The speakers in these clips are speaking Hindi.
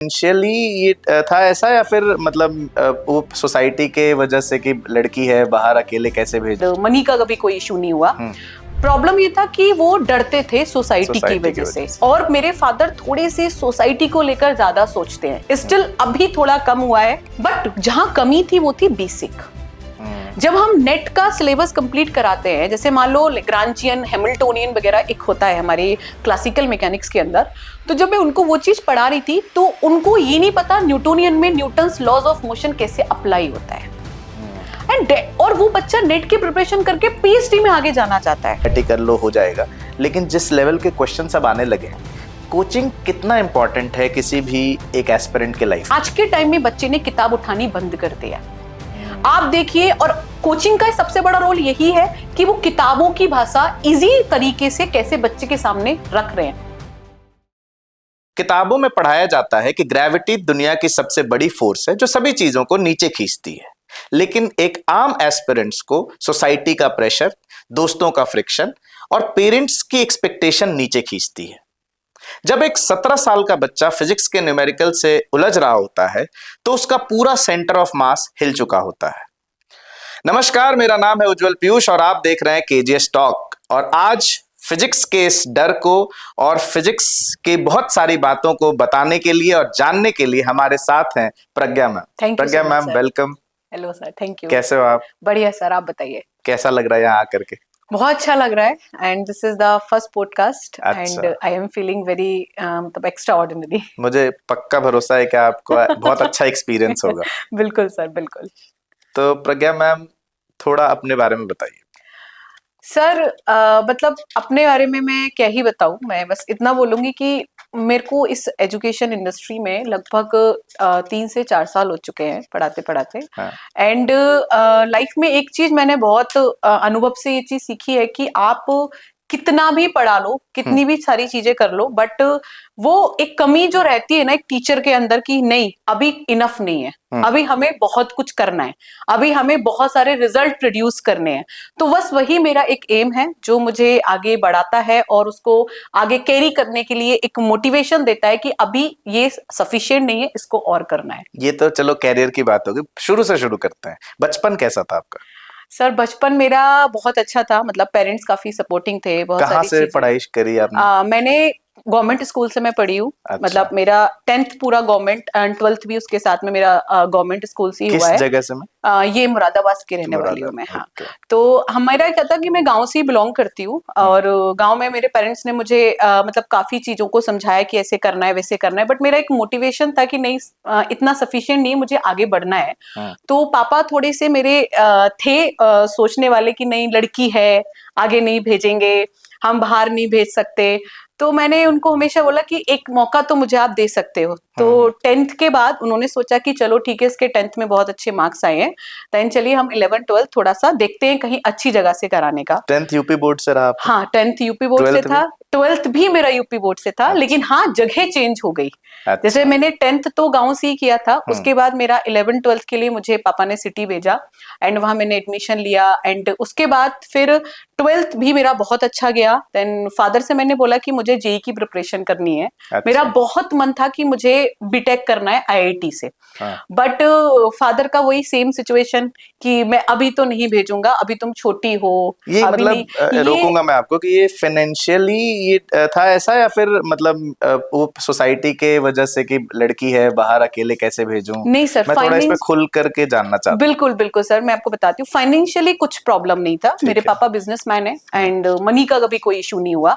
फाइनेंशियली ये था ऐसा, या फिर मतलब वो सोसाइटी के वजह से कि लड़की है बाहर अकेले कैसे भेज? मनी का कभी कोई इशू नहीं हुआ। प्रॉब्लम ये था कि वो डरते थे सोसाइटी की वजह से, और मेरे फादर थोड़े से सोसाइटी को लेकर ज्यादा सोचते हैं। स्टिल अभी थोड़ा कम हुआ है, बट जहां कमी थी वो थी बेसिक। जब हम नेट का सिलेबस कंप्लीट कराते हैं, जैसे मान लो लैग्रांजियन, हैमिल्टोनियन वगैरह एक होता है हमारे क्लासिकल मैकेनिक्स के अंदर, तो जब मैं उनको वो चीज पढ़ा रही थी तो उनको ये नहीं पता न्यूटोनियन में न्यूटन्स लॉज ऑफ मोशन कैसे अप्लाई होता है। और वो बच्चा नेट की प्रिपरेशन करके पीएचडी में आगे जाना चाहता है। कर लो हो जाएगा, लेकिन जिस लेवल के क्वेश्चन सब आने लगे हैं, कोचिंग कितना इंपॉर्टेंट है किसी भी एक एस्पिरेंट के लाइफ? आज के टाइम में बच्चे ने किताब उठानी बंद कर दिया। आप देखिए, और कोचिंग का सबसे बड़ा रोल यही है कि वो किताबों की भाषा इजी तरीके से कैसे बच्चे के सामने रख रहे हैं। किताबों में पढ़ाया जाता है कि ग्रेविटी दुनिया की सबसे बड़ी फोर्स है जो सभी चीजों को नीचे खींचती है, लेकिन एक आम एस्पिरेंट्स को सोसाइटी का प्रेशर, दोस्तों का फ्रिक्शन और पेरेंट्स की एक्सपेक्टेशन नीचे खींचती है। जब एक 17 साल का बच्चा फिजिक्स के न्यूमेरिकल से उलझ रहा होता है तो उसका पूरा सेंटर ऑफ मास हिल चुका होता है। नमस्कार, मेरा नाम है उज्जवल पीयूष और आप देख रहे हैं केजीएस टॉक। और आज फिजिक्स के इस डर को और फिजिक्स की बहुत सारी बातों को बताने के लिए और जानने के लिए हमारे साथ हैं Pragya ma'am. Pragya ma'am, welcome. Hello sir, thank you. कैसे हो आप? बढ़िया सर, आप बताइए। कैसा लग रहा है यहाँ आकर के? बहुत अच्छा लग रहा है, and this is the first podcast and I am feeling very मतलब एक्स्ट्रा ऑर्डिनरी। मुझे पक्का भरोसा है कि आपको बहुत अच्छा एक्सपीरियंस होगा। बिल्कुल सर, बिल्कुल। तो प्रज्ञा मैम, थोड़ा अपने बारे में बताइए। सर मतलब अपने बारे में मैं क्या ही बताऊं, मैं बस इतना बोलूंगी कि मेरे को इस एजुकेशन इंडस्ट्री में लगभग 3 से 4 साल हो चुके हैं पढ़ाते पढ़ाते। एंड लाइफ में एक चीज मैंने बहुत अनुभव से ये चीज सीखी है कि आप कितना भी पढ़ा लो, कितनी भी सारी चीजें कर लो, बट वो एक कमी जो रहती है ना एक टीचर के अंदर की, नहीं अभी इनफ नहीं है, अभी हमें बहुत कुछ करना है, अभी हमें बहुत सारे रिजल्ट प्रोड्यूस करने हैं। तो बस वही मेरा एक एम है जो मुझे आगे बढ़ाता है और उसको आगे कैरी करने के लिए एक मोटिवेशन देता है कि अभी ये सफिशिएंट नहीं है, इसको और करना है। ये तो चलो कैरियर की बात होगी, शुरू से शुरू करते हैं। बचपन कैसा था आपका? सर बचपन मेरा बहुत अच्छा था, मतलब पेरेंट्स काफी सपोर्टिंग थे। बहुत कहाँ से पढ़ाई करी आपने? मैंने गवर्नमेंट स्कूल से मैं पढ़ी हूँ। अच्छा। मतलब मेरा 10th पूरा गवर्नमेंट एंड 12th भी उसके साथ में मेरा गवर्नमेंट स्कूल से ही हुआ है। किस जगह से मैं? ये मुरादाबाद की रहने वाली हूँ मैं। हाँ, तो हमारा क्या था कि मैं गांव से ही बिलोंग करती हूँ, और गांव में मेरे पेरेंट्स ने मुझे मतलब काफी चीजों को समझाया कि ऐसे करना है वैसे करना है, बट मेरा एक मोटिवेशन था कि नहीं इतना सफिशिएंट नहीं, मुझे आगे बढ़ना है। तो पापा थोड़े से मेरे थे सोचने वाले कि नहीं लड़की है, आगे नहीं भेजेंगे, हम बाहर नहीं भेज सकते। तो मैंने उनको हमेशा बोला कि एक मौका तो मुझे आप दे सकते हो। तो 10th के बाद उन्होंने सोचा कि चलो ठीक है, इसके 10th में बहुत अच्छे मार्क्स आए हैं, देन चलिए हम 11th 12th थोड़ा सा देखते हैं कहीं अच्छी जगह से कराने का। 10th यूपी बोर्ड से रहा? हाँ, 10th यूपी बोर्ड से था, 12th भी मेरा यूपी बोर्ड से था। लेकिन हाँ, जगह चेंज हो गई। जैसे मैंने 10th तो गांव से ही किया था, उसके बाद मेरा 11th 12th के लिए मुझे पापा ने सिटी भेजा, एंड वहां मैंने एडमिशन लिया। एंड उसके बाद फिर 12th भी मेरा बहुत अच्छा गया। देन फादर से मैंने बोला कि मुझे जेई की प्रिपरेशन करनी है। मेरा बहुत मन था कि मुझे बीटेक करना है आईआईटी से, बट फादर का वही सेम सिचुएशन कि मैं अभी तो नहीं भेजूंगा, अभी तुम छोटी हो। ये अभी मतलब रोकूंगा मैं आपको कि ये फाइनेंशियली ये था ऐसा, या फिर मतलब वो सोसाइटी के वजह से कि लड़की है बाहर अकेले कैसे भेजूं? नहीं सर, मैं थोड़ा इस पे खुल करके जानना चाहता हूं। बिल्कुल बिल्कुल सर, मैं आपको बताती हूँ। फाइनेंशियली कुछ प्रॉब्लम नहीं था, मेरे पापा बिजनेसमैन है एंड मनी का कभी कोई इशू नहीं हुआ।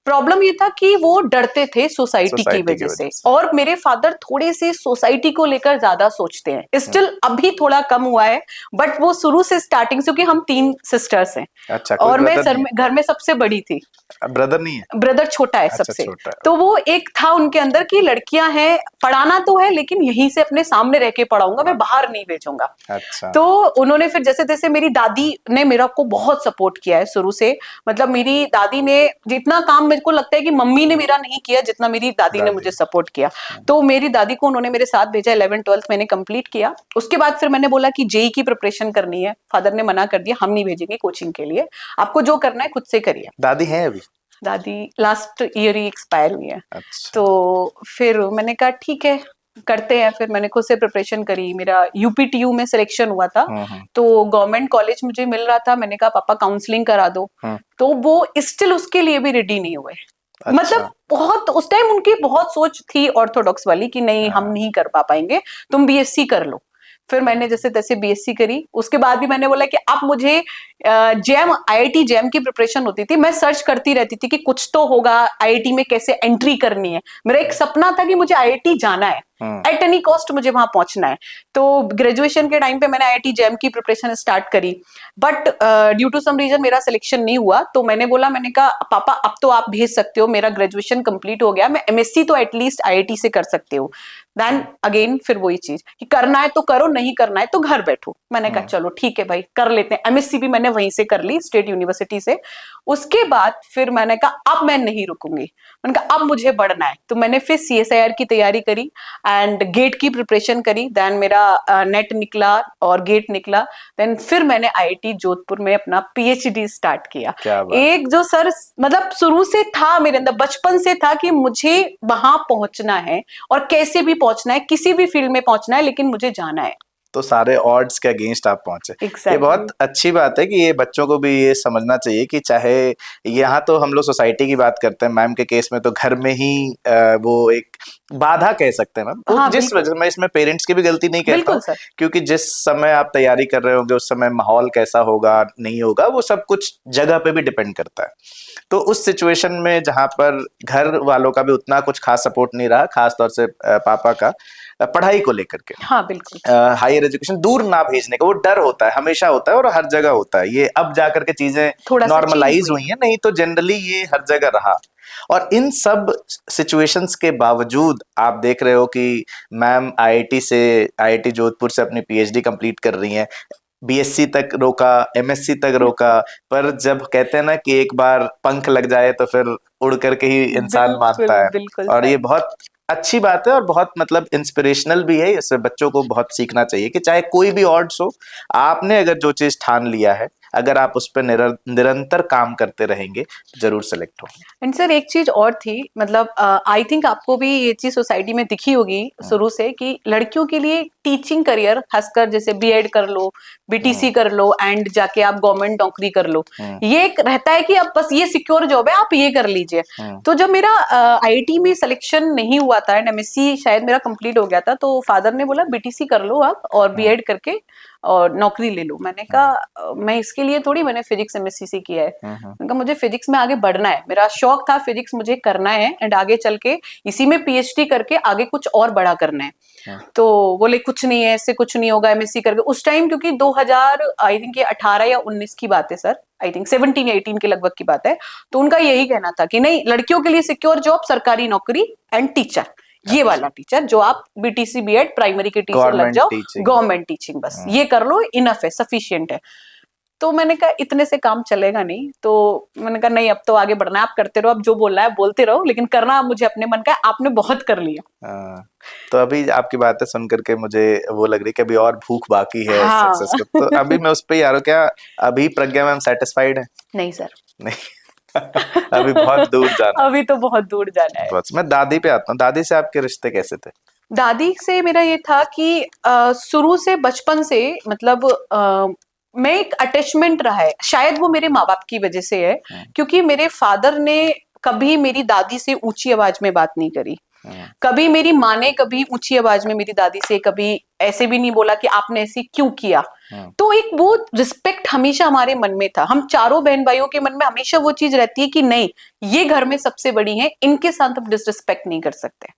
प्रॉब्लम ये था कि वो डरते थे सोसाइटी की वजह से, और मेरे फादर थोड़े से सोसाइटी को लेकर ज्यादा सोचते हैं। स्टिल अभी थोड़ा कम हुआ है, बट वो शुरू से स्टार्टिंग से, क्योंकि हम 3 सिस्टर्स हैं। अच्छा, और मैं घर में सबसे बड़ी थी। ब्रदर नहीं है? ब्रदर छोटा है सबसे। तो वो एक था उनके अंदर कि लड़कियां हैं, पढ़ाना तो है लेकिन यहीं से अपने सामने रह के पढ़ाऊंगा, मैं बाहर नहीं भेजूंगा। अच्छा। तो उन्होंने फिर जैसे तैसे, मेरी दादी ने मेरा को बहुत सपोर्ट किया है शुरू से। मतलब मेरी दादी ने जितना काम, मेरे को लगता है कि मम्मी ने मेरा नहीं किया जितना मेरी दादी ने मुझे सपोर्ट किया। तो मेरी दादी को उन्होंने मेरे साथ भेजा। 11th 12th मैंने कंप्लीट किया। उसके बाद फिर मैंने बोला कि जेई की प्रिपरेशन करनी है। फादर ने मना कर दिया, हम नहीं भेजेंगे कोचिंग के लिए, आपको जो करना है खुद से करिए। दादी है अभी? दादी लास्ट ईयर ही एक्सपायर हुई है। अच्छा। तो फिर मैंने कहा ठीक है करते हैं, फिर मैंने खुद से प्रिपरेशन करी, मेरा यूपीटीयू में सिलेक्शन हुआ था, तो गवर्नमेंट कॉलेज मुझे मिल रहा था, मैंने कहा पापा काउंसलिंग करा दो, तो वो स्टिल उसके लिए भी रेडी नहीं हुए। अच्छा। मतलब बहुत उस टाइम उनकी बहुत सोच थी ऑर्थोडॉक्स वाली कि नहीं हम नहीं कर पाएंगे, तुम बीएससी कर लो। फिर मैंने जैसे तैसे बीएससी करी, उसके बाद भी मैंने बोला कि अब मुझे जैम आईआईटी जैम की प्रिपरेशन होती थी, मैं सर्च करती रहती थी कि कुछ तो होगा आईआईटी में, कैसे एंट्री करनी है। मेरा एक सपना था कि मुझे आईआईटी जाना है, एट एनी कॉस्ट मुझे वहां पहुंचना है। तो ग्रेजुएशन के टाइम पे मैंने आईआईटी जैम की प्रिपरेशन स्टार्ट करी, but due to some reason मेरा सिलेक्शन नहीं हुआ। तो मैंने बोला, मैंने कहा पापा अब तो आप भेज सकते हो, मेरा ग्रेजुएशन कंप्लीट हो गया, मैं एमएससी तो एटलीस्ट आईआईटी से कर सकते हो। देन अगेन फिर वही चीज कि करना है तो करो, नहीं करना है तो घर बैठो। मैंने कहा चलो ठीक है भाई कर लेते हैं। एमएससी भी मैंने वहीं से कर ली, स्टेट यूनिवर्सिटी से। उसके बाद फिर मैंने कहा अब मैं नहीं रुकूंगी, मैंने कहा अब मुझे बढ़ना है। तो मैंने फिर सीएसआईआर की तैयारी करी एंड गेट की प्रिपरेशन करी। देन मेरा नेट निकला और गेट निकला। देन फिर मैंने आईआईटी जोधपुर में अपना पीएचडी स्टार्ट किया। एक जो सर मतलब शुरू से था मेरे अंदर, बचपन से था कि मुझे वहां पहुंचना है और कैसे भी पहुंचना है, किसी भी फील्ड में पहुंचना है, लेकिन मुझे जाना है। तो सारे ऑड्स के अगेंस्ट आप पहुंचे। exactly. ये बहुत अच्छी बात है कि ये बच्चों को भी ये समझना चाहिए कि चाहे यहाँ तो हम लोग सोसाइटी की बात करते हैं, मैम के केस में तो घर में ही वो एक बाधा कह सकते हैं मैम। हाँ, जिस वजह मैं इसमें पेरेंट्स की भी गलती नहीं कहता हूँ, क्योंकि जिस समय आप तैयारी कर रहे होंगे उस समय माहौल कैसा होगा नहीं होगा वो सब कुछ जगह पे भी डिपेंड करता है। तो उस सिचुएशन में जहां पर घर वालों का भी उतना कुछ खास सपोर्ट नहीं रहा, खासतौर से पापा का पढ़ाई को लेकर के, हाँ बिल्कुल, हायर एजुकेशन दूर ना भेजने का वो डर होता है, हमेशा होता है और हर जगह होता है। ये अब जाकर के चीजें नॉर्मलाइज हुई हैं, नहीं तो जनरली ये हर जगह रहा। और इन सब सिचुएशंस के बावजूद आप देख रहे हो कि मैम आईआईटी जोधपुर से अपनी पीएचडी कंप्लीट कर रही हैं, बीएससी तक रोका, एमएससी तक रोका, पर जब कहते हैं ना कि एक बार पंख लग जाए तो फिर उड़ करके ही इंसान मानता है। और ये बहुत अच्छी बात है और बहुत मतलब इंस्पिरेशनल भी है। इससे बच्चों को बहुत सीखना चाहिए कि चाहे कोई भी ऑड्स हो, आपने अगर जो चीज ठान लिया है, अगर आप उस पर निरंतर काम करते रहेंगे जरूर सेलेक्ट हो। एंड सर एक चीज और थी, मतलब आई थिंक आपको भी ये चीज सोसाइटी में दिखी होगी शुरू से कि लड़कियों के लिए टीचिंग करियर, खासकर जैसे बीएड कर लो, बीटीसी कर लो एंड जाके आप गवर्नमेंट नौकरी कर लो, ये एक रहता है कि अब बस ये सिक्योर जॉब है, आप ये कर लीजिए। तो जब मेरा आईआईटी में सिलेक्शन नहीं हुआ था एंड एमएससी शायद मेरा कंप्लीट हो गया था, तो फादर ने बोला बीटीसी कर लो आप और बीएड करके और नौकरी ले लो। मैंने कहा मैं इसके लिए थोड़ी, मैंने फिजिक्स एमएससी से किया है, मैंने कहा मुझे फिजिक्स में आगे बढ़ना है, मेरा शौक था फिजिक्स मुझे करना है एंड आगे चल के इसी में पीएचडी करके आगे कुछ और बड़ा करना है। तो बोले कुछ नहीं है, इससे कुछ नहीं होगा एमएससी करके। उस टाइम क्योंकि 2000 आई थिंक ये 18 या 19 की बात है सर, आई थिंक 17 या 18 के लगभग की बात है। तो उनका यही कहना था कि नहीं, लड़कियों के लिए सिक्योर जॉब, सरकारी नौकरी एंड टीचर, ये वाला टीचर जो आप बीटीसी बीएड प्राइमरी के टीचर लग जाओ, गवर्नमेंट टीचिंग, बस ये कर लो, इनफ है, सफिशिएंट है। तो मैंने कहा इतने से काम चलेगा नहीं, तो मैंने कहा नहीं अब तो आगे बढ़ना है, आप करते रहो, अब जो बोलना है बोलते रहो, लेकिन करना मुझे अपने मन का है, आपने बहुत कर लिया। तो अभी आपकी बातें सुन करके मुझे वो लग रही कि अभी और भूख बाकी है सक्सेस को। तो अभी मैं उस पे ही आ रहा हूँ, क्या अभी प्रज्ञा मैम सेटिस्फाइड है? नहीं सर, नहीं अभी बहुत दूर जाना, अभी तो बहुत दूर जाना है। मैं दादी पे आता हूँ, दादी से आपके रिश्ते कैसे थे? दादी से मेरा ये था कि शुरू से बचपन से मतलब मैं एक अटैचमेंट रहा है, शायद वो मेरे माँ बाप की वजह से है, क्योंकि मेरे फादर ने कभी मेरी दादी से ऊंची आवाज में बात नहीं करी, कभी मेरी माँ ने कभी ऊंची आवाज में मेरी दादी से कभी ऐसे भी नहीं बोला कि आपने ऐसे क्यों किया। तो एक वो रिस्पेक्ट हमेशा हमारे मन में था, हम चारों बहन भाइयों के मन में हमेशा वो चीज रहती है कि नहीं, ये घर में सबसे बड़ी है, इनके साथ हम डिसरिस्पेक्ट नहीं कर सकते।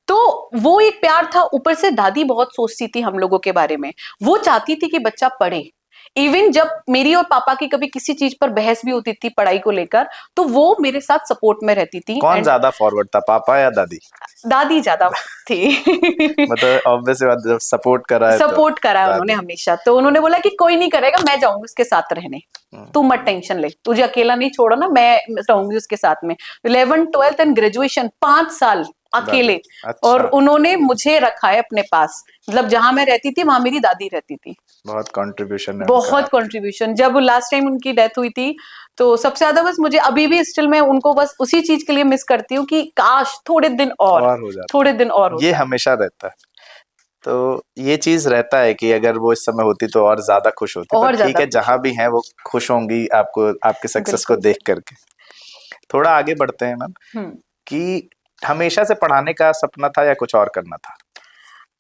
तो वो एक प्यार था। ऊपर से दादी बहुत सोचती थी हम लोगों के बारे में, वो चाहती थी कि बच्चा पढ़े। इवन जब मेरी और पापा की कभी किसी चीज पर बहस भी होती थी पढ़ाई को लेकर, तो वो मेरे साथ सपोर्ट में रहती थी। कौन ज्यादा फॉरवर्ड था, पापा या दादी? दादी ज्यादा थी मतलब ऑब्वियसली बात, जब सपोर्ट करा है, सपोर्ट करा है उन्होंने हमेशा। तो उन्होंने बोला कि कोई नहीं करेगा, मैं जाऊंगी उसके साथ रहने, तू मत टेंशन ले, तुझे अकेला नहीं छोड़ो ना, मैं रहूंगी उसके साथ में। 11th 12th एंड ग्रेजुएशन 5 साल अकेले। अच्छा। और उन्होंने मुझे रखा है अपने पास, मतलब जहां मैं रहती थी वहां मेरी दादी रहती थी। बहुत कंट्रीब्यूशन है बहुत उनका। कंट्रीब्यूशन। जब लास्ट टाइम उनकी डेथ हुई थी तो सबसे ज्यादा बस मुझे अभी भी स्टिल मैं उनको बस उसी चीज के लिए मिस करती हूँ कि काश थोड़े दिन और हो जाता थोड़े दिन और ये होता। हमेशा रहता है। तो ये चीज रहता है कि अगर वो इस समय होती तो और ज्यादा खुश होती, पर और ठीक ज्यादा है, खुश जहां होती। भी हैं वो खुश होंगी आपको, आपके सक्सेस को बिल्कुल देख सर। करके। थोड़ा आगे बढ़ते हैं मैम, हम्म। कि हमेशा से पढ़ाने का सपना था या कुछ और करना था?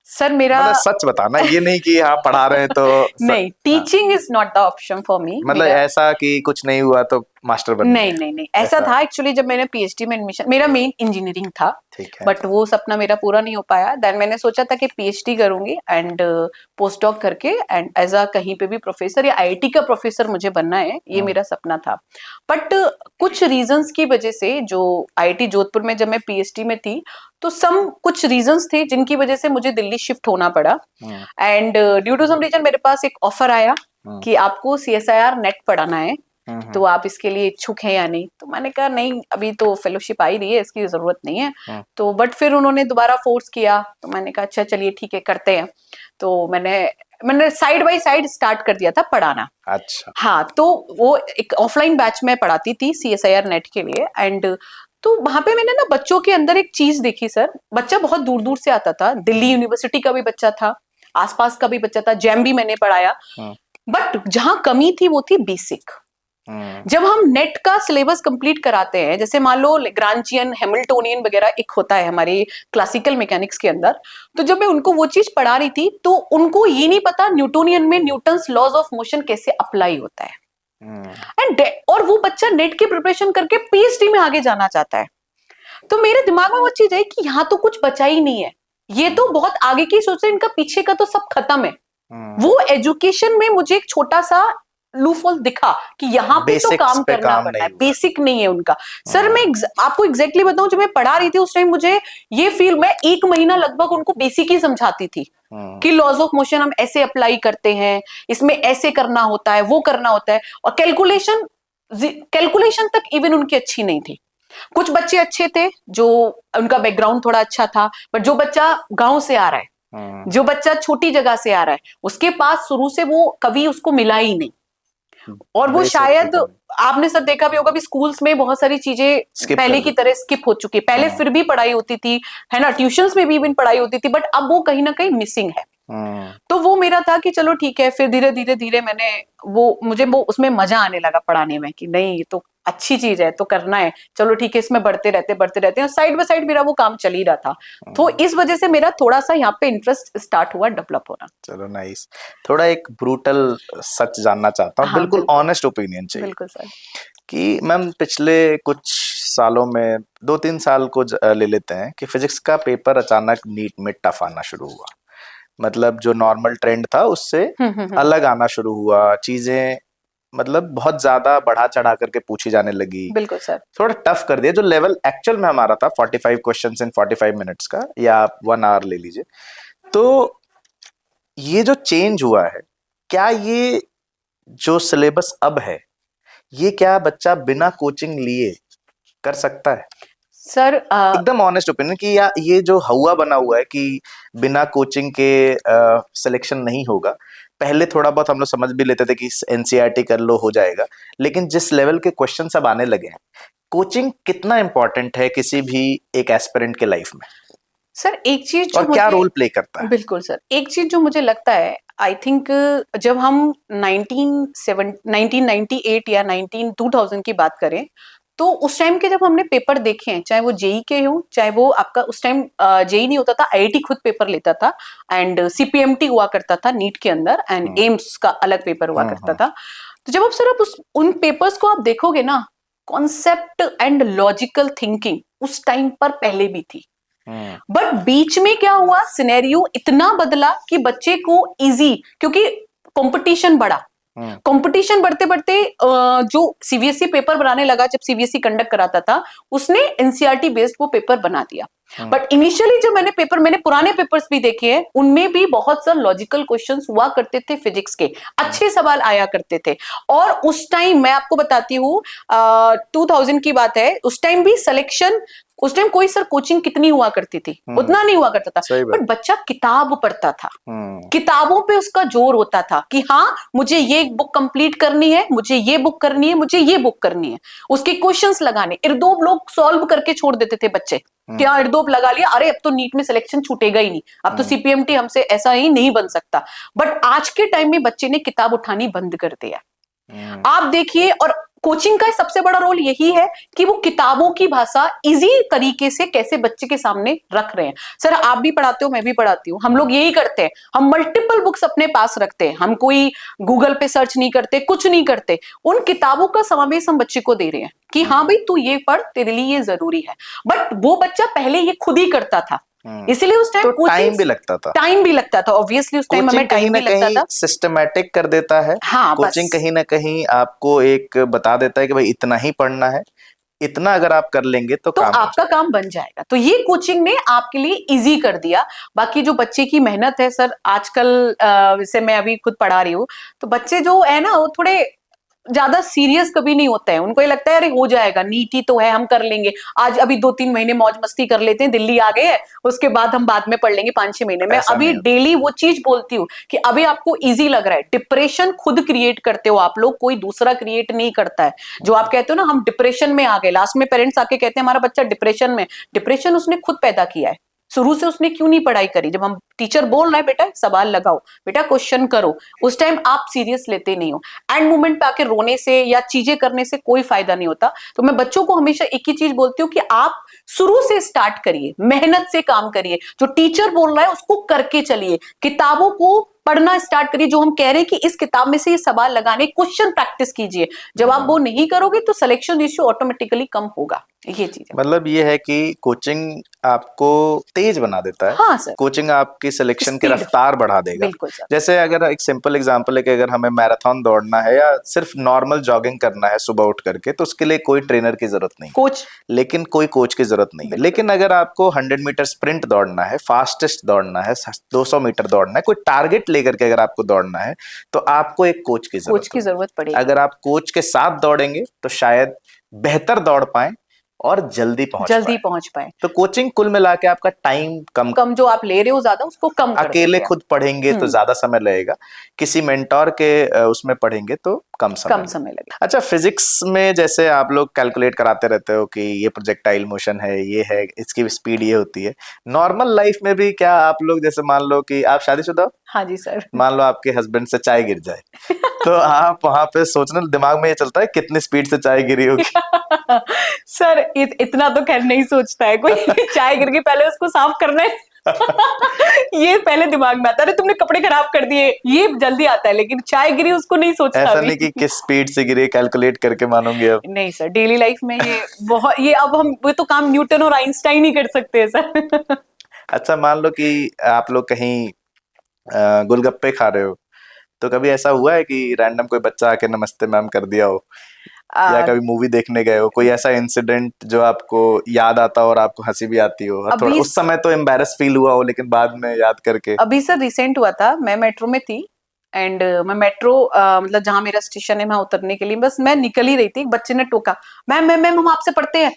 सर मेरा मतलब सच बताना, ये नहीं कि हाँ पढ़ा रहे हैं तो नहीं, हाँ, teaching is not the option for me. मतलब मेरा ऐसा कि कुछ नहीं हुआ तो मास्टर बन नहीं गए, नहीं नहीं, ऐसा ऐसा? था एक्चुअली जब मैंने पीएचडी में एडमिशन, मेरा मेन इंजीनियरिंग था, ठीक है। बट वो सपना मेरा पूरा नहीं हो पाया। देन मैंने सोचा था कि पीएचडी करूंगी एंड पोस्ट डॉक करके एंड एज अ कहीं पे भी प्रोफेसर या आईआईटी का प्रोफेसर मुझे बनना है, ये मेरा सपना था। बट कुछ रीजंस की वजह से, जो आईआईटी जोधपुर में जब मैं पीएचडी में थी तो सम कुछ रीजंस थे जिनकी वजह से मुझे दिल्ली शिफ्ट होना पड़ा। And due to some reason मेरे पास एक ऑफर आया कि आपको सीएसआईआर नेट पढ़ाना है, तो आप इसके लिए इच्छुक हैं या नहीं। तो मैंने कहा नहीं, अभी तो फेलोशिप आ ही रही है, इसकी जरूरत नहीं है। तो बट फिर उन्होंने दोबारा फोर्स किया, तो मैंने कहा अच्छा चलिए ठीक है करते हैं। तो मैंने साइड बाय साइड स्टार्ट कर दिया था पढ़ाना। अच्छा। हाँ, तो वो एक ऑफलाइन बैच में पढ़ाती थी सीएसआईआर नेट के लिए। एंड तो वहां पे मैंने ना बच्चों के अंदर एक चीज देखी सर, बच्चा बहुत दूर दूर से आता था, दिल्ली यूनिवर्सिटी का भी बच्चा था, आसपास का भी बच्चा था, जैम भी मैंने पढ़ाया। बट जहां कमी थी वो थी बेसिक। जब हम नेट का सिलेबस कंप्लीट कराते हैं, जैसे मान लो ग्रांचियन, हैमिल्टोनियन वगैरह एक होता है हमारे क्लासिकल मैकेनिक्स के अंदर, तो जब मैं उनको वो चीज पढ़ा रही थी तो उनको ये नहीं पता न्यूटोनियन में न्यूटन्स लॉज ऑफ मोशन कैसे अप्लाई होता है। और वो बच्चा नेट की प्रिपरेशन करके पीएचडी में आगे जाना चाहता है। तो मेरे दिमाग में वो चीज है कि यहाँ तो कुछ बचा ही नहीं है, ये तो बहुत आगे की सोच है, इनका पीछे का तो सब खत्म है। वो एजुकेशन में मुझे एक छोटा सा लूफोल दिखा कि यहाँ पे तो बेसिक्स काम पे करना काम पड़ना है, नहीं हुआ। बेसिक नहीं है उनका। सर मैं आपको एग्जैक्टली बताऊं, जब मैं पढ़ा रही थी उस टाइम मुझे ये फील, मैं 1 महीना लगभग उनको बेसिक ही समझाती थी कि लॉज ऑफ मोशन हम ऐसे अप्लाई करते हैं, इसमें ऐसे करना होता है, वो करना होता है। और कैलकुलेशन तक इवन उनकी अच्छी नहीं थी। कुछ बच्चे अच्छे थे जो उनका बैकग्राउंड थोड़ा अच्छा था, बट जो बच्चा गांव से आ रहा है, जो बच्चा छोटी जगह से आ रहा है, उसके पास शुरू से वो कभी उसको मिला ही नहीं। और वो शायद आपने सब देखा भी होगा भी स्कूल्स में बहुत सारी चीजें पहले की तरह स्किप हो चुकी है। पहले फिर भी पढ़ाई होती थी, है ना, ट्यूशंस में भी इवन पढ़ाई होती थी, बट अब वो कहीं ना कहीं मिसिंग है। तो वो मेरा था कि चलो ठीक है, फिर धीरे धीरे धीरे मुझे वो उसमें मजा आने लगा पढ़ाने में कि नहीं ये तो अच्छी चीज है, तो करना है, चलो ठीक है, इसमें बढ़ते रहते हैं। साइड बाय साइड मेरा वो काम चल ही रहा था। तो इस वजह से मेरा थोड़ा सा यहाँ पे इंटरेस्ट स्टार्ट हुआ डेवलप होना। चलो नाइस। थोड़ा एक ब्रूटल सच जानना चाहता हूँ, हाँ, बिल्कुल ऑनेस्ट ओपिनियन चाहिए। बिल्कुल सर। कि मैम पिछले कुछ सालों में 2-3 साल को ले लेते हैं कि फिजिक्स का पेपर अचानक नीट में टफ आना शुरू हुआ। मतलब जो नॉर्मल ट्रेंड था उससे अलग आना शुरू हुआ, चीजें मतलब बहुत ज्यादा बढ़ा चढ़ा करके पूछी जाने लगी। बिल्कुल सर। थोड़ा टफ कर दिया। जो लेवल एक्चुअल में हमारा था 45 क्वेश्चंस इन 45 मिनट्स का, या आप 1 आवर ले लीजिए, तो ये जो चेंज हुआ है, क्या ये जो सिलेबस अब है, ये क्या बच्चा बिना कोचिंग लिए कर सकता है? सर एकदम ऑनेस्ट ओपिनियन कि या ये जो हवा बना हुआ है कि बिना कोचिंग के सिलेक्शन नहीं होगा। पहले थोड़ा बहुत हम लोग समझ भी लेते थे कि एनसीईआरटी कर लो हो जाएगा, लेकिन जिस लेवल के क्वेश्चन सब आने लगे हैं, कोचिंग कितना इंपॉर्टेंट है किसी भी एक एस्पिरेंट के लाइफ में? सर एक चीज और क्या रोल प्ले करता है? बिल्कुल सर, एक चीज जो मुझे लगता है, आई थिंक जब हम 1998 या 2000 की बात करें, तो उस टाइम के जब हमने पेपर देखे हैं, चाहे वो जेई के हो, चाहे वो आपका उस टाइम जेई नहीं होता था, आईआईटी खुद पेपर लेता था, एंड सीपीएमटी हुआ करता था नीट के अंदर, एंड एम्स का अलग पेपर हुआ करता था। तो जब आप सर आप उन पेपर्स को आप देखोगे ना, कॉन्सेप्ट एंड लॉजिकल थिंकिंग उस टाइम पर पहले भी थी, बट बीच में क्या हुआ, सिनेरियो इतना बदला कि बच्चे को इजी, क्योंकि कंपटीशन बढ़ा, कंपटीशन बढ़ते बढ़ते जो सीबीएसई पेपर बनाने लगा, जब सीबीएसई कंडक्ट कराता था, उसने एनसीईआरटी बेस्ड वो पेपर बना दिया। बट इनिशियली जो मैंने पुराने पेपर्स भी देखे हैं, उनमें भी बहुत सारे लॉजिकल क्वेश्चंस हुआ करते थे, फिजिक्स के अच्छे सवाल आया करते थे। और उस टाइम मैं आपको बताती हूँ 2000 की बात है, उस टाइम भी सिलेक्शन उस टाइम कोई सर कोचिंग कितनी हुआ करती थी, उतना नहीं हुआ करता था, सही बात। बट बच्चा किताब पढ़ता था, किताबों पे उसका जोर होता था कि हाँ मुझे ये बुक कंप्लीट करनी है, मुझे ये बुक करनी है, मुझे ये बुक करनी है, उसके क्वेश्चंस लगाने। इरदोब लोग सॉल्व करके छोड़ देते थे बच्चे, क्या इरदोब लगा लिया, अरे अब तो नीट में सिलेक्शन छूटेगा ही नहीं, अब तो सीपीएमटी हमसे ऐसा ही नहीं बन सकता। बट आज के टाइम में बच्चे ने किताब उठानी बंद कर दिया। आप देखिए, और कोचिंग का सबसे बड़ा रोल यही है कि वो किताबों की भाषा इजी तरीके से कैसे बच्चे के सामने रख रहे हैं। सर आप भी पढ़ाते हो, मैं भी पढ़ाती हूँ, हम लोग यही करते हैं, हम मल्टीपल बुक्स अपने पास रखते हैं, हम कोई गूगल पे सर्च नहीं करते, कुछ नहीं करते, उन किताबों का समावेश हम बच्चे को दे रहे हैं कि हाँ भाई तू ये पढ़, तेरे लिए ये जरूरी है। बट वो बच्चा पहले ये खुद ही करता था, इसीलिए उस टाइम तो टाइम भी लगता था, ऑब्वियसली उस टाइम हमें टाइम भी लगता था। सिस्टमैटिक कर देता है। हाँ, कोचिंग कहीं ना कहीं आपको एक बता देता है कि भाई इतना ही पढ़ना है, इतना अगर आप कर लेंगे तो काम आपका काम बन जाएगा। तो ये कोचिंग ने आपके लिए इजी कर दिया। बाकी जो बच्चे की मेहनत है सर, आजकल जैसे मैं अभी खुद पढ़ा रही हूँ, तो बच्चे जो है ना वो थोड़े ज्यादा सीरियस कभी नहीं होते हैं, उनको ये लगता है अरे हो जाएगा, नीट ही तो है, हम कर लेंगे, आज अभी 2-3 महीने मौज मस्ती कर लेते हैं, दिल्ली आ गए हैं, उसके बाद हम बाद में पढ़ लेंगे 5-6 महीने में। अभी डेली वो चीज बोलती हूँ कि अभी आपको इजी लग रहा है, डिप्रेशन खुद क्रिएट करते हो आप लोग, कोई दूसरा क्रिएट नहीं करता है। जो आप कहते हो ना हम डिप्रेशन में आ गए, लास्ट में पेरेंट्स आके कहते हैं हमारा बच्चा डिप्रेशन में, डिप्रेशन उसने खुद पैदा किया है। शुरू से उसने क्यों नहीं पढ़ाई करी? जब हम टीचर बोल रहे हैं बेटा सवाल लगाओ, बेटा क्वेश्चन करो, उस टाइम आप सीरियस लेते नहीं हो। एंड मोमेंट पे आके रोने से या चीजें करने से कोई फायदा नहीं होता। तो मैं बच्चों को हमेशा एक ही चीज बोलती हूँ कि आप शुरू से स्टार्ट करिए, मेहनत से काम करिए, जो टीचर बोल रहा है उसको करके चलिए, किताबों को पढ़ना स्टार्ट करिए, जो हम कह रहे हैं कि इस किताब में से ये सवाल लगाने, क्वेश्चन प्रैक्टिस कीजिए। जब आप वो नहीं करोगे तो सिलेक्शन रेशियो ऑटोमेटिकली कम होगा। ये चीज है। मतलब ये है कि कोचिंग आपको तेज बना देता है। हाँ सर। कोचिंग आपकी सिलेक्शन की रफ्तार बढ़ा देगा। बिल्कुल सर। जैसे अगर एक सिंपल एग्जांपल है कि अगर हमें मैराथन दौड़ना है या सिर्फ नॉर्मल जॉगिंग करना है सुबह उठ करके, तो उसके लिए कोई ट्रेनर की जरूरत नहीं, कोच, लेकिन कोई कोच की जरूरत नहीं है। लेकिन अगर आपको 100 मीटर स्प्रिंट दौड़ना है, फास्टेस्ट दौड़ना है, 200 मीटर दौड़ना है, कोई टारगेट लेकर के अगर आपको दौड़ना है, तो आपको एक कोच की जरूरत पड़ेगी। अगर आप कोच के साथ दौड़ेंगे तो शायद बेहतर दौड़ पाए और जल्दी पहुंच पाए। तो कोचिंग कुल मिला के आपका टाइम कम जो आप ले रहे हो ज्यादा, उसको कम कर अकेले खुद पढ़ेंगे तो ज्यादा समय लगेगा, किसी मेंटोर के उसमें पढ़ेंगे तो कम समय लगेगा। अच्छा, फिजिक्स में जैसे आप लोग कैलकुलेट कराते रहते हो कि ये प्रोजेक्टाइल मोशन है, ये है, इसकी स्पीड ये होती है, नॉर्मल लाइफ में भी क्या आप लोग, जैसे मान लो कि आप शादीशुदा हो? हाँ जी सर। मान लो आपके हस्बैंड से चाय गिर जाए तो आप वहां पे सोचना, दिमाग में ये चलता है कितनी स्पीड से चाय गिरी होगी? सर इतना तो खैर नहीं सोचता है कोई चाय गिर गई पहले उसको साफ करना है ये पहले दिमाग में आता है, तुमने कपड़े खराब कर दिए, ये जल्दी आता है, लेकिन चाय गिरी उसको नहीं सोचता। ऐसा नहीं कि किस स्पीड से गिरी कैलकुलेट करके मानोगे अब? नहीं सर, डेली लाइफ में ये बहुत, ये अब हम वो तो काम न्यूटन और आइंस्टाइन ही कर सकते हैं सर। अच्छा, मान लो कि आप लोग कहीं गोलगप्पे खा रहे हो, तो कभी ऐसा हुआ है कि रैंडम कोई बच्चा आके नमस्ते मैम कर दिया हो? या कभी मूवी देखने गए हो, कोई ऐसा इंसिडेंट जो आपको याद आता हो और आपको हंसी भी आती हो, और थोड़ा उस समय तो एम्बैरस फील हुआ हो लेकिन बाद में याद करके? अभी सर रिसेंट हुआ था, मैं मेट्रो में थी एंड मैं मेट्रो मतलब जहां मेरा स्टेशन है वहां उतरने के लिए बस मैं निकल ही रही थी, एक बच्चे ने टोका, मैम मैम मैम हम आपसे पढ़ते हैं।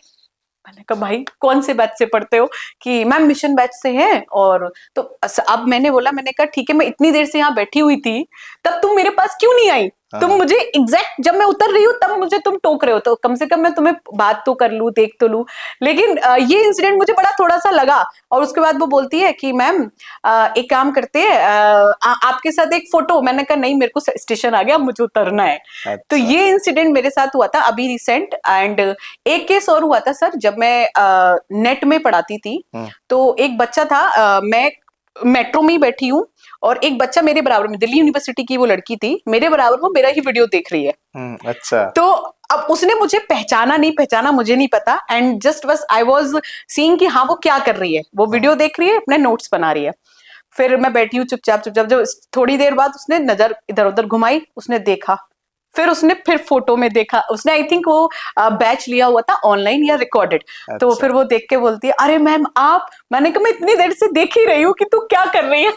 मैंने कहा भाई कौन से बैच से पढ़ते हो? कि मैम मिशन बैच से हैं। और तो अब मैंने बोला, मैंने कहा ठीक है, मैं इतनी देर से यहाँ बैठी हुई थी, तब तुम मेरे पास क्यों नहीं आई? तुम मुझे एग्जैक्ट जब मैं उतर रही हूँ तब मुझे तुम टोक रहे हो, तो कम से कम मैं तुम्हें बात तो कर लूं, देख तो लूं। लेकिन ये इंसिडेंट मुझे बड़ा थोड़ा सा लगा। और उसके बाद वो बोलती है कि मैम एक काम करते हैं, आपके साथ एक फोटो। मैंने कहा नहीं, मेरे को स्टेशन आ गया, मुझे उतरना है। अच्छा। तो ये इंसिडेंट मेरे साथ हुआ था अभी रिसेंट। एंड एक केस और हुआ था सर, जब मैं नेट में पढ़ाती थी, तो एक बच्चा था, मैं मेट्रो में ही बैठी हूँ और एक बच्चा मेरे बराबर में, दिल्ली यूनिवर्सिटी की वो लड़की थी, मेरे बराबर वो मेरा ही वीडियो देख रही है। अच्छा। तो अब उसने मुझे पहचाना नहीं पहचाना मुझे नहीं पता, एंड जस्ट बस आई वाज सीइंग कि हाँ वो क्या कर रही है, वो वीडियो देख रही है, अपने नोट्स बना रही है। फिर मैं बैठी हूँ चुपचाप चुपचाप, जब थोड़ी देर बाद उसने नजर इधर उधर घुमाई, उसने देखा, फिर उसने फिर फोटो में देखा, उसने आई थिंक वो बैच लिया हुआ था ऑनलाइन या रिकॉर्डेड। अच्छा। तो फिर वो देख के बोलती है अरे मैम आप। मैंने कहा मैं इतनी देर से देख ही रही हूँ कि तू क्या कर रही है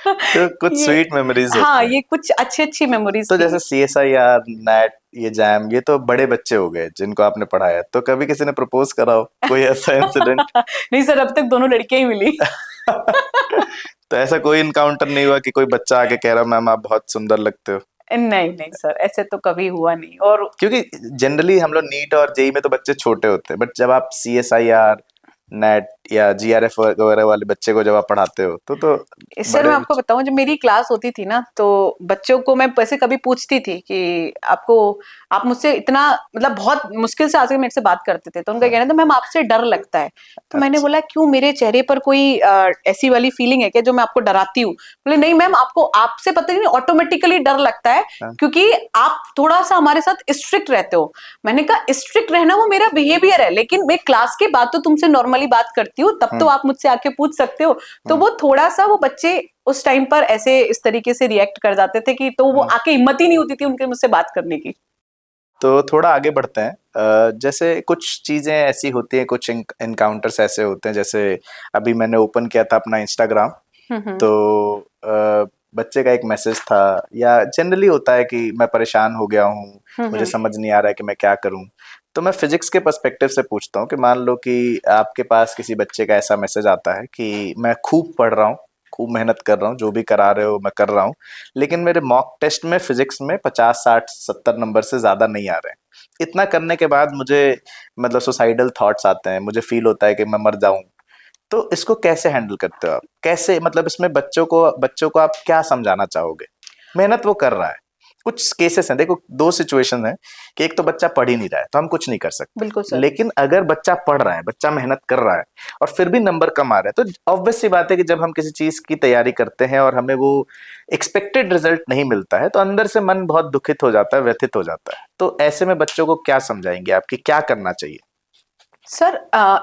तो कुछ ये स्वीट मेमोरीज हाँ, होती हैं। ये कुछ अच्छी मेमोरीज तो थी। जैसे CSIR, नेट, ये जैम, ये तो बड़े बच्चे हो गए जिनको आपने पढ़ाया, तो कभी किसी ने प्रपोज करा हो, कोई ऐसा इंसिडेंट? नहीं सर, अब तक दोनों लड़कियां ही मिली। तो ऐसा कोई इनकाउंटर नहीं हुआ कि कोई बच्चा आके कह रहा मैम आप बहुत सुंदर लगते हो? नहीं नहीं सर, ऐसे तो कभी हुआ नहीं। और क्योंकि जनरली हम लोग नीट और जेई में तो बच्चे छोटे होते हैं, बट जब आप CSIR, नेट या GRF वगैरह वाले बच्चे को जब आप पढ़ाते हो तो सर मैं बड़े आपको बच्चे। बताऊं, जब मेरी क्लास होती थी ना, तो बच्चों को मैं वैसे कभी पूछती थी कि आपको, आप मुझसे इतना मतलब बहुत मुश्किल से आके मेरे से बात करते थे, तो उनका हाँ, कहना था मैम आपसे डर लगता है। तो मैंने अच्छा। बोला क्यों, मेरे चेहरे पर कोई ऐसी वाली फीलिंग है क्या जो मैं आपको डराती हूँ? बोले नहीं मैम, आपको आपसे पता नहीं ऑटोमेटिकली डर लगता है, हाँ, क्योंकि आप थोड़ा सा हमारे साथ स्ट्रिक्ट रहते हो। मैंने कहा स्ट्रिक्ट रहना वो मेरा बिहेवियर है, लेकिन मैं क्लास के बाद तो तुमसे नॉर्मली बात करती हूँ, तब तो हम्म, आप मुझसे आके पूछ सकते हो। तो हम्म, वो थोड़ा सा वो बच्चे उस टाइम पर ऐसे इस तरीके से रिएक्ट कर जाते थे कि, तो वो हम्म। आके हिम्मत ही नहीं होती थी उनके मुझसे बात करने की। तो थोड़ा आगे बढ़ते हैं। जैसे कुछ चीजें ऐसी होती हैं, कुछ इनकाउंटर्स ऐसे होते हैं, जैसे अभी मैंने ओपन किया था अपना इंस्टाग्राम, हम्म तो बच्चे का एक मैसेज था, या जनरली होता है कि मैं परेशान हो गया हूँ, मुझे हम्म समझ नहीं आ रहा है कि मैं क्या करूँ। तो मैं फिजिक्स के पर्सपेक्टिव से पूछता हूँ कि मान लो कि आपके पास किसी बच्चे का ऐसा मैसेज आता है कि मैं खूब पढ़ रहा हूँ, खूब मेहनत कर रहा हूँ, जो भी करा रहे हो मैं कर रहा हूँ, लेकिन मेरे मॉक टेस्ट में फिजिक्स में 50, 60, 70 नंबर से ज्यादा नहीं आ रहे हैं। इतना करने के बाद मुझे मतलब सुसाइडल थॉट्स आते हैं, मुझे फील होता है कि मैं मर जाऊं। तो इसको कैसे हैंडल करते हो आप? कैसे मतलब इसमें बच्चों को आप क्या समझाना चाहोगे? मेहनत वो कर रहा है, कुछ केसेस हैं, देखो 2 सिचुएशन है कि एक तो बच्चा पढ़ ही नहीं रहा है तो हम कुछ नहीं कर सकते, बिल्कुल सर। लेकिन अगर बच्चा पढ़ रहा है, बच्चा मेहनत कर रहा है और फिर भी नंबर कम आ रहे हैं, तो ऑब्वियस सी बात है कि जब हम किसी चीज की तैयारी करते हैं और हमें वो एक्सपेक्टेड रिजल्ट नहीं मिलता है, तो अंदर से मन बहुत दुखित हो जाता है, व्यथित हो जाता है। तो ऐसे में बच्चों को क्या समझाएंगे आपकी, क्या करना चाहिए? सर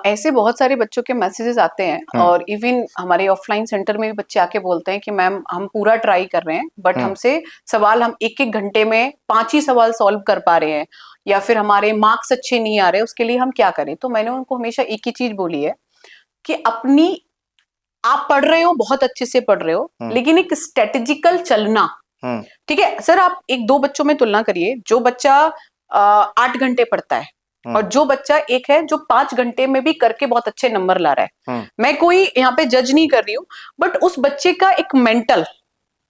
ऐसे बहुत सारे बच्चों के मैसेजेस आते हैं, हम्म, और इवन हमारे ऑफलाइन सेंटर में भी बच्चे आके बोलते हैं कि मैम हम पूरा ट्राई कर रहे हैं, बट हम्म, हमसे सवाल, हम एक एक घंटे में 5 ही सवाल सॉल्व कर पा रहे हैं, या फिर हमारे मार्क्स अच्छे नहीं आ रहे, उसके लिए हम क्या करें? तो मैंने उनको हमेशा एक ही चीज बोली है कि अपनी, आप पढ़ रहे हो, बहुत अच्छे से पढ़ रहे हो, हम्म, लेकिन एक स्ट्रेटेजिकल चलना। हम्म, ठीक है सर, आप एक दो बच्चों में तुलना करिए, जो बच्चा 8 घंटे पढ़ता है और हम्म, जो बच्चा एक है जो 5 घंटे में भी करके बहुत अच्छे नंबर ला रहा है। हम्म, मैं कोई यहाँ पे जज नहीं कर रही हूँ, बट उस बच्चे का एक मेंटल,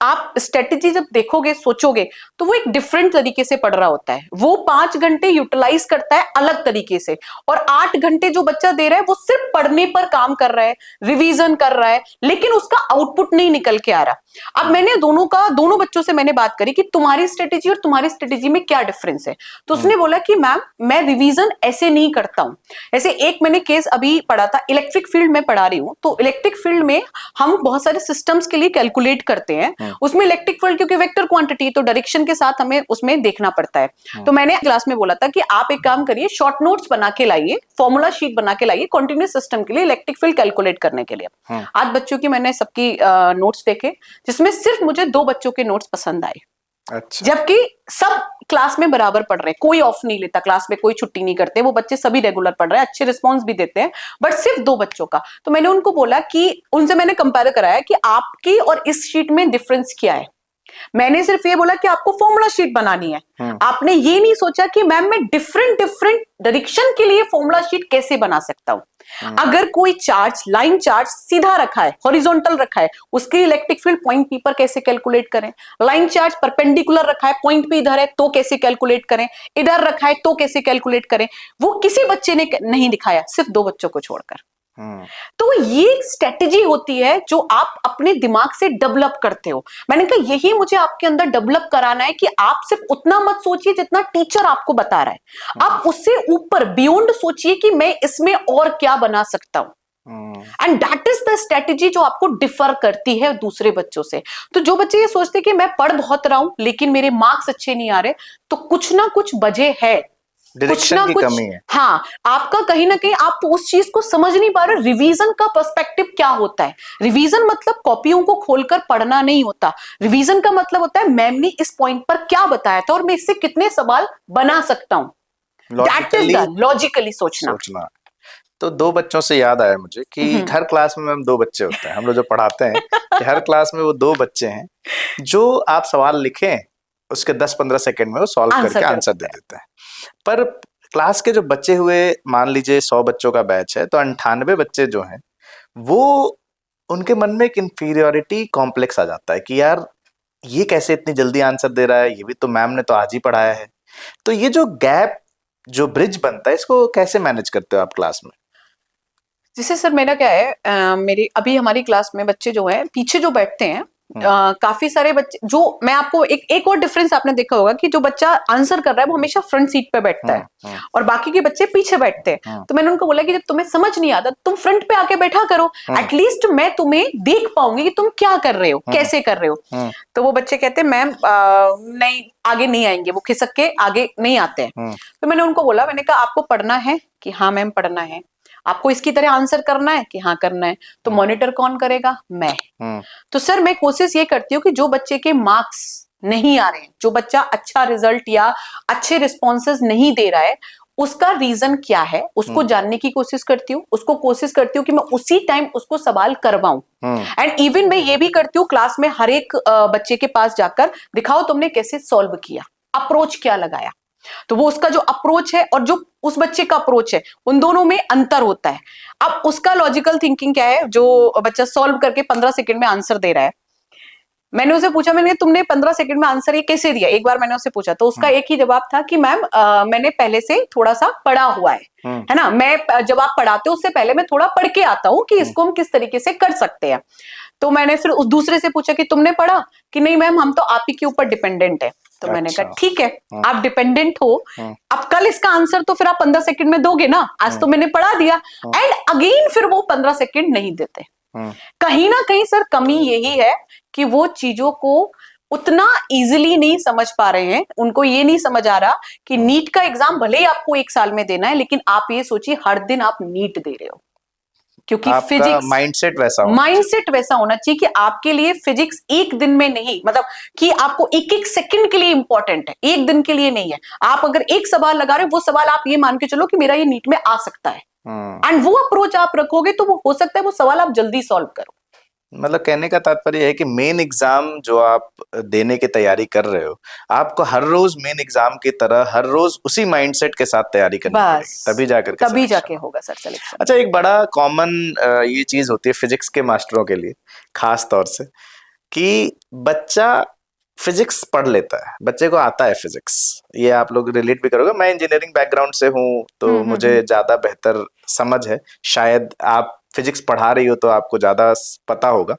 आप स्ट्रेटेजी जब देखोगे, सोचोगे, तो वो एक डिफरेंट तरीके से पढ़ रहा होता है। वो 5 घंटे यूटिलाइज करता है अलग तरीके से, और 8 घंटे जो बच्चा दे रहा है वो सिर्फ पढ़ने पर काम कर रहा है, रिवीजन कर रहा है, लेकिन उसका आउटपुट नहीं निकल के आ रहा। अब हम्म, मैंने दोनों बच्चों से मैंने बात करी कि तुम्हारी स्ट्रेटेजी और तुम्हारी स्ट्रेटेजी में क्या डिफरेंस है। तो हम्म, उसने बोला कि मैम मैं रिवीजन ऐसे नहीं करता हूं। ऐसे एक मैंने केस अभी पढ़ा था, इलेक्ट्रिक फील्ड में पढ़ा रही हूँ, तो इलेक्ट्रिक फील्ड में हम बहुत सारे सिस्टम्स के लिए कैलकुलेट करते हैं। हम्म, उसमें इलेक्ट्रिक फील्ड क्योंकि वेक्टर क्वांटिटी, तो डायरेक्शन के साथ हमें उसमें देखना पड़ता है। हम्म, तो मैंने क्लास में बोला था कि आप एक काम करिए, शॉर्ट नोट्स बना के लाइए, फॉर्मूला शीट बना के लाइए कंटिन्यूस सिस्टम के लिए, इलेक्ट्रिक फील्ड कैलकुलेट करने के लिए। हम्म, आज बच्चों की मैंने सबकी नोट्स देखे, जिसमें सिर्फ मुझे 2 बच्चों के नोट्स पसंद आए, अच्छा, जबकि सब क्लास में बराबर पढ़ रहे हैं, कोई ऑफ नहीं लेता क्लास में, कोई छुट्टी नहीं करते, वो बच्चे सभी रेगुलर पढ़ रहे हैं, अच्छे रिस्पॉन्स भी देते हैं, बट सिर्फ 2 बच्चों का। तो मैंने उनको बोला कि, उनसे मैंने कंपेयर कराया कि आपकी और इस शीट में डिफरेंस क्या है। मैंने सिर्फ ये बोला कि आपको फॉर्मूला शीट बनानी है, हम्म, आपने ये नहीं सोचा कि मैम मैं डिफरेंट डिफरेंट डायरेक्शन के लिए फॉर्मूला शीट कैसे बना सकता हूं। हम्म, अगर कोई चार्ज, लाइन चार्ज सीधा रखा है, हॉरिजॉन्टल रखा है, उसके इलेक्ट्रिक फील्ड पॉइंट पी पर कैसे कैलकुलेट करें? लाइन चार्ज परपेंडिकुलर रखा है, पॉइंट पी इधर है, तो कैसे कैलकुलेट करें? इधर रखा है तो कैसे कैलकुलेट करें? वो किसी बच्चे ने नहीं दिखाया, सिर्फ 2 बच्चों को छोड़कर। हम्म, तो ये एक स्ट्रेटेजी होती है जो आप अपने दिमाग से डेवलप करते हो। मैंने कहा यही मुझे आपके अंदर डेवलप कराना है कि आप सिर्फ उतना मत सोचिए जितना टीचर आपको बता रहा है, आप उससे ऊपर बियॉन्ड सोचिए कि मैं इसमें और क्या बना सकता हूं। Hmm, and that is the strategy जो आपको डिफर करती है दूसरे बच्चों से। तो जो बच्चे ये सोचते कि मैं पढ़ बहुत रहा हूं लेकिन मेरे मार्क्स अच्छे नहीं आ रहे, तो कुछ ना कुछ वजह है, कुछ डायरेक्शन ना की कुछ। कमी है। हाँ, आपका कहीं ना कहीं आप उस चीज को समझ नहीं पा रहे। रिवीजन का पर्सपेक्टिव क्या होता है? रिवीजन मतलब कॉपियों को खोलकर पढ़ना नहीं होता। रिवीजन का मतलब होता है मैम ने इस पॉइंट पर क्या बताया था और मैं इससे कितने सवाल बना सकता हूं। That is logically the logically सोचना। सोचना। तो 2 बच्चों से याद आया मुझे कि हर क्लास में मैम 2 बच्चे होते हैं, हम लोग जो पढ़ाते हैं कि हर क्लास में वो 2 बच्चे हैं जो आप सवाल लिखें उसके 10-15 सेकंड में वो सॉल्व करके आंसर दे देते हैं। पर क्लास के जो बचे हुए, मान लीजिए 100 बच्चों का बैच है, तो 98 बच्चे जो हैं वो, उनके मन में एक इंफीरियोरिटी कॉम्प्लेक्स आ जाता है कि यार ये कैसे इतनी जल्दी आंसर दे रहा है, ये भी तो मैम ने तो आज ही पढ़ाया है। तो ये जो गैप, जो ब्रिज बनता है, इसको कैसे मैनेज करते हो आप क्लास में? जैसे सर मेरा क्या है, मेरे अभी हमारी क्लास में बच्चे जो हैं पीछे जो बैठते हैं, काफी सारे बच्चे, जो मैं आपको एक और डिफरेंस आपने देखा होगा कि जो बच्चा आंसर कर रहा है वो हमेशा फ्रंट सीट पे बैठता है और बाकी के बच्चे पीछे बैठते हैं। तो मैंने उनको बोला कि जब तुम्हें समझ नहीं आता तुम फ्रंट पे आके बैठा करो, एटलीस्ट मैं तुम्हें देख पाऊंगी कि तुम क्या कर रहे हो, कैसे कर रहे हो। तो वो बच्चे कहते हैं मैम नहीं आगे नहीं आएंगे, वो खिसक के आगे नहीं आते हैं। तो मैंने उनको बोला, मैंने कहा आपको पढ़ना है कि हाँ मैम पढ़ना है, आपको इसकी तरह आंसर करना है कि हाँ करना है, तो मॉनिटर कौन करेगा, मैं। तो सर मैं कोशिश ये करती हूँ कि जो बच्चे के मार्क्स नहीं आ रहे हैं, जो बच्चा अच्छा रिजल्ट या अच्छे रिस्पॉन्सेज नहीं दे रहा है, उसका रीजन क्या है उसको जानने की कोशिश करती हूँ। उसको कोशिश करती हूँ कि मैं उसी टाइम उसको सवाल करवाऊं। एंड इवन मैं ये भी करती हूँ क्लास में हर एक बच्चे के पास जाकर, दिखाओ तुमने कैसे सॉल्व किया, अप्रोच क्या लगाया। तो वो उसका जो अप्रोच है और जो उस बच्चे का अप्रोच है, उन दोनों में अंतर होता है। अब उसका लॉजिकल थिंकिंग क्या है, जो बच्चा सॉल्व करके 15 सेकंड में आंसर दे रहा है, मैंने उसे पूछा, मैंने तुमने 15 सेकंड में आंसर ये कैसे दिया, एक बार मैंने उससे पूछा, तो उसका एक ही जवाब था कि मैम मैंने पहले से थोड़ा सा पढ़ा हुआ है ना, मैं जब आप पढ़ाते हो उससे पहले मैं थोड़ा पढ़ के आता हूँ कि इसको हम किस तरीके से कर सकते हैं। तो मैंने फिर उस दूसरे से पूछा कि तुमने पढ़ा, कि नहीं मैम हम तो आप ही के ऊपर डिपेंडेंट है। तो मैंने कहा ठीक है, आप डिपेंडेंट हो, अब कल इसका आंसर तो फिर आप 15 सेकंड में दोगे ना, आज तो मैंने पढ़ा दिया। एंड अगेन फिर वो 15 सेकंड नहीं देते। कहीं ना कहीं सर कमी यही है कि वो चीजों को उतना इजीली नहीं समझ पा रहे हैं। उनको ये नहीं समझ आ रहा कि नीट का एग्जाम भले ही आपको 1 साल में देना है, लेकिन आप ये सोचिए हर दिन आप नीट दे रहे हो, क्योंकि फिजिक्स माइंडसेट वैसा होना चाहिए कि आपके लिए फिजिक्स एक दिन में नहीं, मतलब कि आपको एक एक सेकंड के लिए इंपॉर्टेंट है, एक दिन के लिए नहीं है। आप अगर एक सवाल लगा रहे हो, वो सवाल आप ये मान के चलो कि मेरा ये नीट में आ सकता है, एंड वो अप्रोच आप रखोगे तो वो हो सकता है वो सवाल आप जल्दी सॉल्व करो। मतलब कहने का तात्पर्य है कि मेन एग्जाम जो आप देने की तैयारी कर रहे हो, आपको हर रोज मेन एग्जाम की तरह हर रोज उसी माइंडसेट के साथ तैयारी करनी पड़ेगी, तभी जाके होगा सर सिलेक्शन। अच्छा, एक बड़ा कॉमन ये चीज होती है फिजिक्स के मास्टरों के लिए खास तौर से, कि बच्चा फिजिक्स पढ़ लेता है, बच्चे को आता है फिजिक्स, ये आप लोग रिलेट भी करोगे, मैं इंजीनियरिंग बैकग्राउंड से हूँ तो मुझे ज्यादा बेहतर समझ है, शायद आप फिजिक्स पढ़ा रही हो तो आपको ज्यादा पता होगा।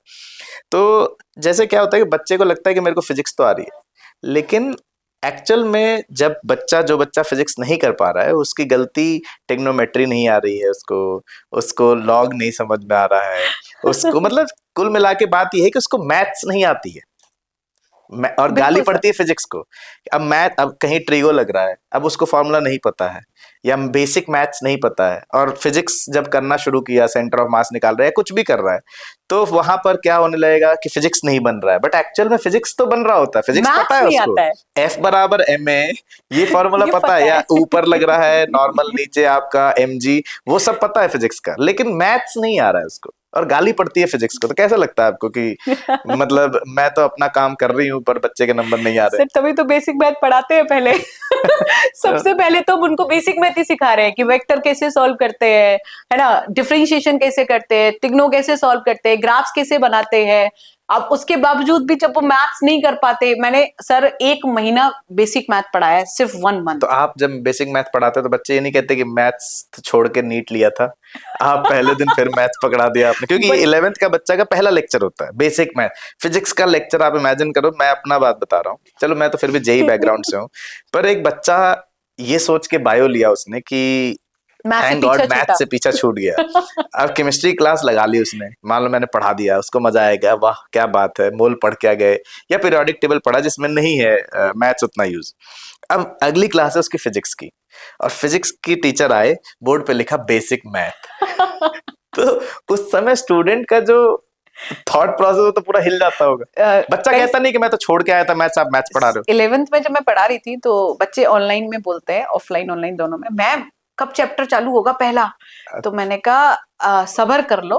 तो जैसे क्या होता है कि बच्चे को लगता है कि मेरे को फिजिक्स तो आ रही है, लेकिन एक्चुअल में जब जो बच्चा फिजिक्स नहीं कर पा रहा है, उसकी गलती टेक्नोमेट्री नहीं आ रही है, उसको लॉग नहीं समझ में आ रहा है, उसको मतलब कुल मिला के बात यह है कि उसको मैथ्स नहीं आती है, और गाली पड़ती है फिजिक्स को। अब कहीं ट्रिगो लग रहा है, अब उसको फॉर्मूला नहीं पता है या बेसिक मैथ्स नहीं पता है, और फिजिक्स जब करना शुरू किया, सेंटर ऑफ मास निकाल रहा है, कुछ भी कर रहा है, तो वहां पर क्या होने लगेगा कि फिजिक्स नहीं बन रहा है, बट एक्चुअल में फिजिक्स तो बन रहा होता है, फिजिक्स पता है उसको, F बराबर ma, ये फॉर्मूला पता है, या ऊपर लग रहा है नॉर्मल, नीचे आपका mg, वो सब पता है फिजिक्स का, लेकिन मैथ्स नहीं आ रहा है उसको, और गाली पड़ती है फिजिक्स को। तो कैसा लगता है आपको कि मतलब मैं तो अपना काम कर रही हूँ पर बच्चे के नंबर नहीं आ रहे? सर तभी तो बेसिक मैथ पढ़ाते हैं पहले। सबसे पहले तो उनको बेसिक मैथ ही सिखा रहे हैं कि वेक्टर कैसे सॉल्व करते हैं, है ना, डिफरेंशिएशन कैसे करते हैं, तिग्नो कैसे सॉल्व करते हैं, ग्राफ्स कैसे बनाते हैं। अब उसके बावजूद भी जब वो मैथ्स नहीं कर पाते, मैंने सर 1 महीना बेसिक मैथ पढ़ाया, सिर्फ 1 मंथ। तो आप जब बेसिक मैथ पढ़ाते तो बच्चे ये नहीं कहते कि मैथ्स छोड़ के नीट लिया था, आप पहले दिन फिर मैथ्स पकड़ा दिया आपने? क्योंकि 11th का बच्चा का पहला लेक्चर होता है बेसिक मैथ, फिजिक्स का लेक्चर आप इमेजिन करो, मैं अपना बात बता रहा हूँ, चलो मैं तो फिर भी जेई बैकग्राउंड से हूँ, पर एक बच्चा ये सोच के बायो लिया उसने कि थैंक गॉड मैथ से पीछा छूट गया। अब केमिस्ट्री क्लास लगा ली उसने, मान लो मैंने पढ़ा दिया, उसको मजा आएगा, वाह क्या बात है, मोल पढ़ के आ गए, या पीरियोडिक टेबल पढ़ा जिसमें नहीं है मैथ्स उतना यूज। अब अगली क्लास है उसकी फिजिक्स की, और फिजिक्स की टीचर आए, बोर्ड पे लिखा बेसिक मैथ। तो उस समय स्टूडेंट का जो थॉट प्रोसेस तो पूरा हिल जाता होगा। बच्चा कहता नहीं कि मैं तो छोड़ के आया था मैथ्स, आप मैथ्स पढ़ा रहे हो। 11th में जब मैं पढ़ा रही थी तो बच्चे ऑनलाइन में बोलते हैं, ऑफलाइन ऑनलाइन दोनों में, मैम कब चैप्टर चालू होगा पहला? तो मैंने कहा सब्र कर लो,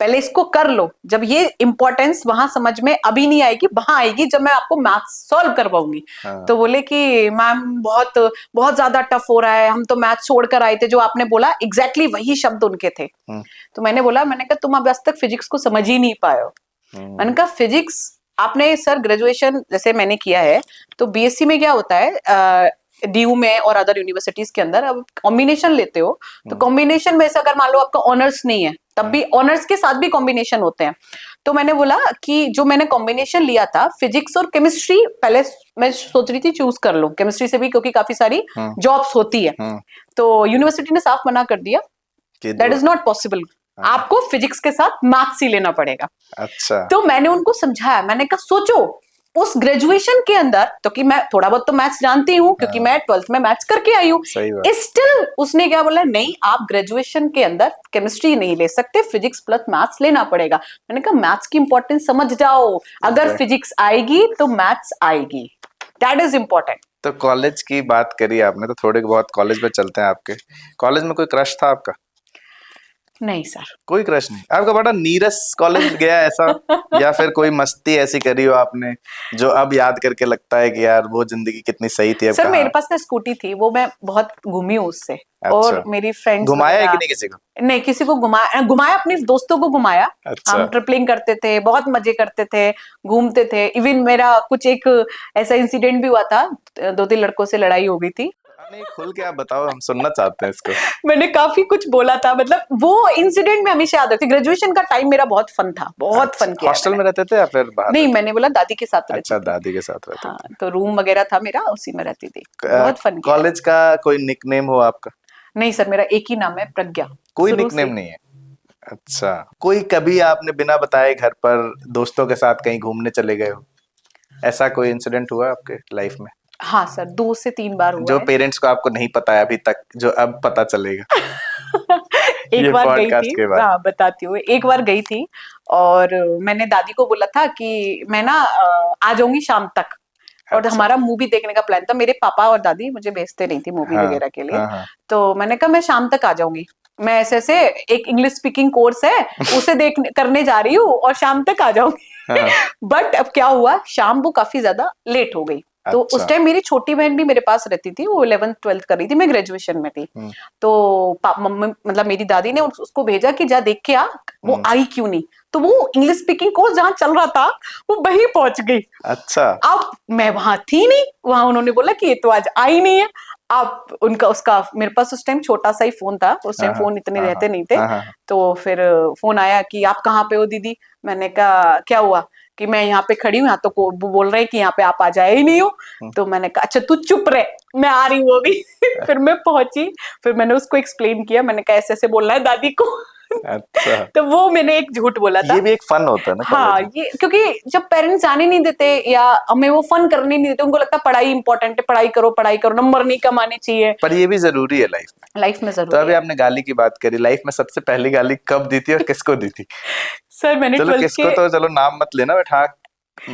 पहले इसको कर लो, जब ये इंपॉर्टेंस वहां समझ में अभी नहीं आएगी, वहां आएगी जब मैं आपको मैथ्स सॉल्व करवाऊंगी। हाँ। तो बोले कि मैम बहुत बहुत ज्यादा टफ हो रहा है, हम तो मैथ्स छोड़कर आए थे। जो आपने बोला एग्जैक्टली वही शब्द उनके थे। तो मैंने बोला, मैंने कहा तुम अब आज तक फिजिक्स को समझ ही नहीं पाए हो। मैंने कहा फिजिक्स आपने सर ग्रेजुएशन जैसे मैंने किया है, तो बीएससी में क्या होता है, डीयू में और अदर यूनिवर्सिटीज के अंदर अब कॉम्बिनेशन लेते हो, तो कॉम्बिनेशन में से अगर मान लो आपका ऑनर्स नहीं है, तब भी ऑनर्स के साथ भी कॉम्बिनेशन होते हैं। तो मैंने बोला कि जो मैंने कॉम्बिनेशन लिया था फिजिक्स और केमिस्ट्री, पहले मैं सोच रही थी चूज कर लूं केमिस्ट्री से भी, क्योंकि काफी सारी जॉब्स होती है। तो यूनिवर्सिटी ने साफ मना कर दिया, दैट इज नॉट पॉसिबल, आपको फिजिक्स के साथ मैथ्स ही लेना पड़ेगा। अच्छा। तो मैंने उनको समझाया, मैंने कहा सोचो उस ग्रेजुएशन के अंदर, तो कि मैं थोड़ा बहुत तो मैथ्स जानती हूँ क्योंकि मैं 12th में मैथ्स करके आई हूँ, स्टिल उसने क्या बोला, नहीं आप ग्रेजुएशन के अंदर केमिस्ट्री नहीं ले सकते, फिजिक्स प्लस मैथ्स लेना पड़ेगा। मैंने कहा मैथ्स की इंपॉर्टेंस समझ जाओ, अगर फिजिक्स आएगी तो मैथ्स आएगी, दैट इज इंपॉर्टेंट। तो कॉलेज की बात करी आपने, तो थोड़े बहुत कॉलेज में चलते हैं। आपके कॉलेज में कोई क्रश था आपका? नहीं सर, कोई क्रश नहीं आपका? बड़ा नीरस कॉलेज गया ऐसा, या फिर कोई मस्ती ऐसी करी हो आपने जो अब याद करके लगता है कि यार वो जिंदगी कितनी सही थी? अब सर मेरे पास ना स्कूटी थी, वो मैं बहुत घूमी हूँ उससे। अच्छा। और मेरी फ्रेंड्स घुमाया है कि नहीं किसी को? नहीं, किसी को घुमाया अपने दोस्तों को घुमाया। अच्छा। हम ट्रिपलिंग करते थे, बहुत मजे करते थे, घूमते थे। इवन मेरा कुछ एक ऐसा इंसिडेंट भी हुआ था, 2-3 लड़कों से लड़ाई हो गई थी। नहीं, खुल के आप बताओ, हम सुनना चाहते हैं इसको। मैंने काफी कुछ बोला था, मतलब वो इंसिडेंट में हमेशा याद रखती। ग्रेजुएशन का टाइम मेरा बहुत फन था, बहुत फन किया। हॉस्टल में रहते थे या फिर बाहर? नहीं, मैंने बोला दादी के साथ रहती अच्छा, थी। दादी के साथ रहते हाँ, थे। तो रूम वगैरह था मेरा, उसी में रहती थी, बहुत फन किया। कॉलेज का कोई निकनेम हो आपका? नहीं सर, मेरा एक ही नाम है, प्रज्ञा। कोई निकनेम नहीं है? अच्छा। कोई कभी आपने बिना बताए घर पर दोस्तों के साथ कहीं घूमने चले गए हो, ऐसा कोई इंसिडेंट हुआ आपके लाइफ में? हाँ सर, 2 से 3 बार हुआ जो है। पेरेंट्स को आपको नहीं पता है अभी तक, जो अब पता चलेगा? एक बार गई थी, हाँ बताती हूँ। एक बार गई थी और मैंने दादी को बोला था कि मैं ना आ जाऊंगी शाम तक, और अच्छा। हमारा मूवी देखने का प्लान था। मेरे पापा और दादी मुझे भेजते नहीं थी मूवी वगैरह के लिए। तो मैंने कहा मैं शाम तक आ जाऊंगी, मैं ऐसे ऐसे एक इंग्लिश स्पीकिंग कोर्स है उसे करने जा रही हूँ और शाम तक आ जाऊंगी। बट अब क्या हुआ, शाम वो काफी ज्यादा लेट हो गई। तो उस टाइम मेरी छोटी बहन भी मेरे पास रहती थी, वो 11th-12th कर रही थी, मैं ग्रेजुएशन में थी। तो मतलब मेरी दादी ने उसको भेजा कि जा देख के आ, वो आई क्यों नहीं। तो वो इंग्लिश स्पीकिंग कोर्स जहाँ चल रहा था वो वहीं पहुंच गई। अच्छा। अब मैं वहां थी नहीं, वहां उन्होंने बोला कि ये तो आज आई नहीं है। अब उसका मेरे पास उस टाइम छोटा सा ही फोन था, उस टाइम फोन इतने रहते नहीं थे। तो फिर फोन आया कि आप कहाँ पे हो दीदी। मैंने कहा क्या हुआ, कि मैं यहाँ पे खड़ी हूँ, यहाँ तो बोल रहे हैं कि यहाँ पे आप आ जाए ही नहीं हो। तो मैंने कहा अच्छा तू चुप रहे, मैं आ रही हूँ अभी। फिर मैं पहुंची, फिर मैंने उसको एक्सप्लेन किया, मैंने कहा ऐसे ऐसे बोलना है दादी को। अच्छा। तो वो मैंने एक झूठ बोला था। ये भी एक फन होता है ना? हाँ, ये क्योंकि जब पेरेंट्स जाने नहीं देते या हमें वो फन करने नहीं देते, उनको लगता है पढ़ाई इंपॉर्टेंट है, पढ़ाई करो, नंबर नहीं कमाने चाहिए। पर ये भी जरूरी है लाइफ में जरूरी तो अभी है। आपने गाली की बात करी, लाइफ में सबसे पहली गाली कब दी थी और किसको दी थी? सर मैंने चलो किसको तो चलो नाम मत लेना, बट हाँ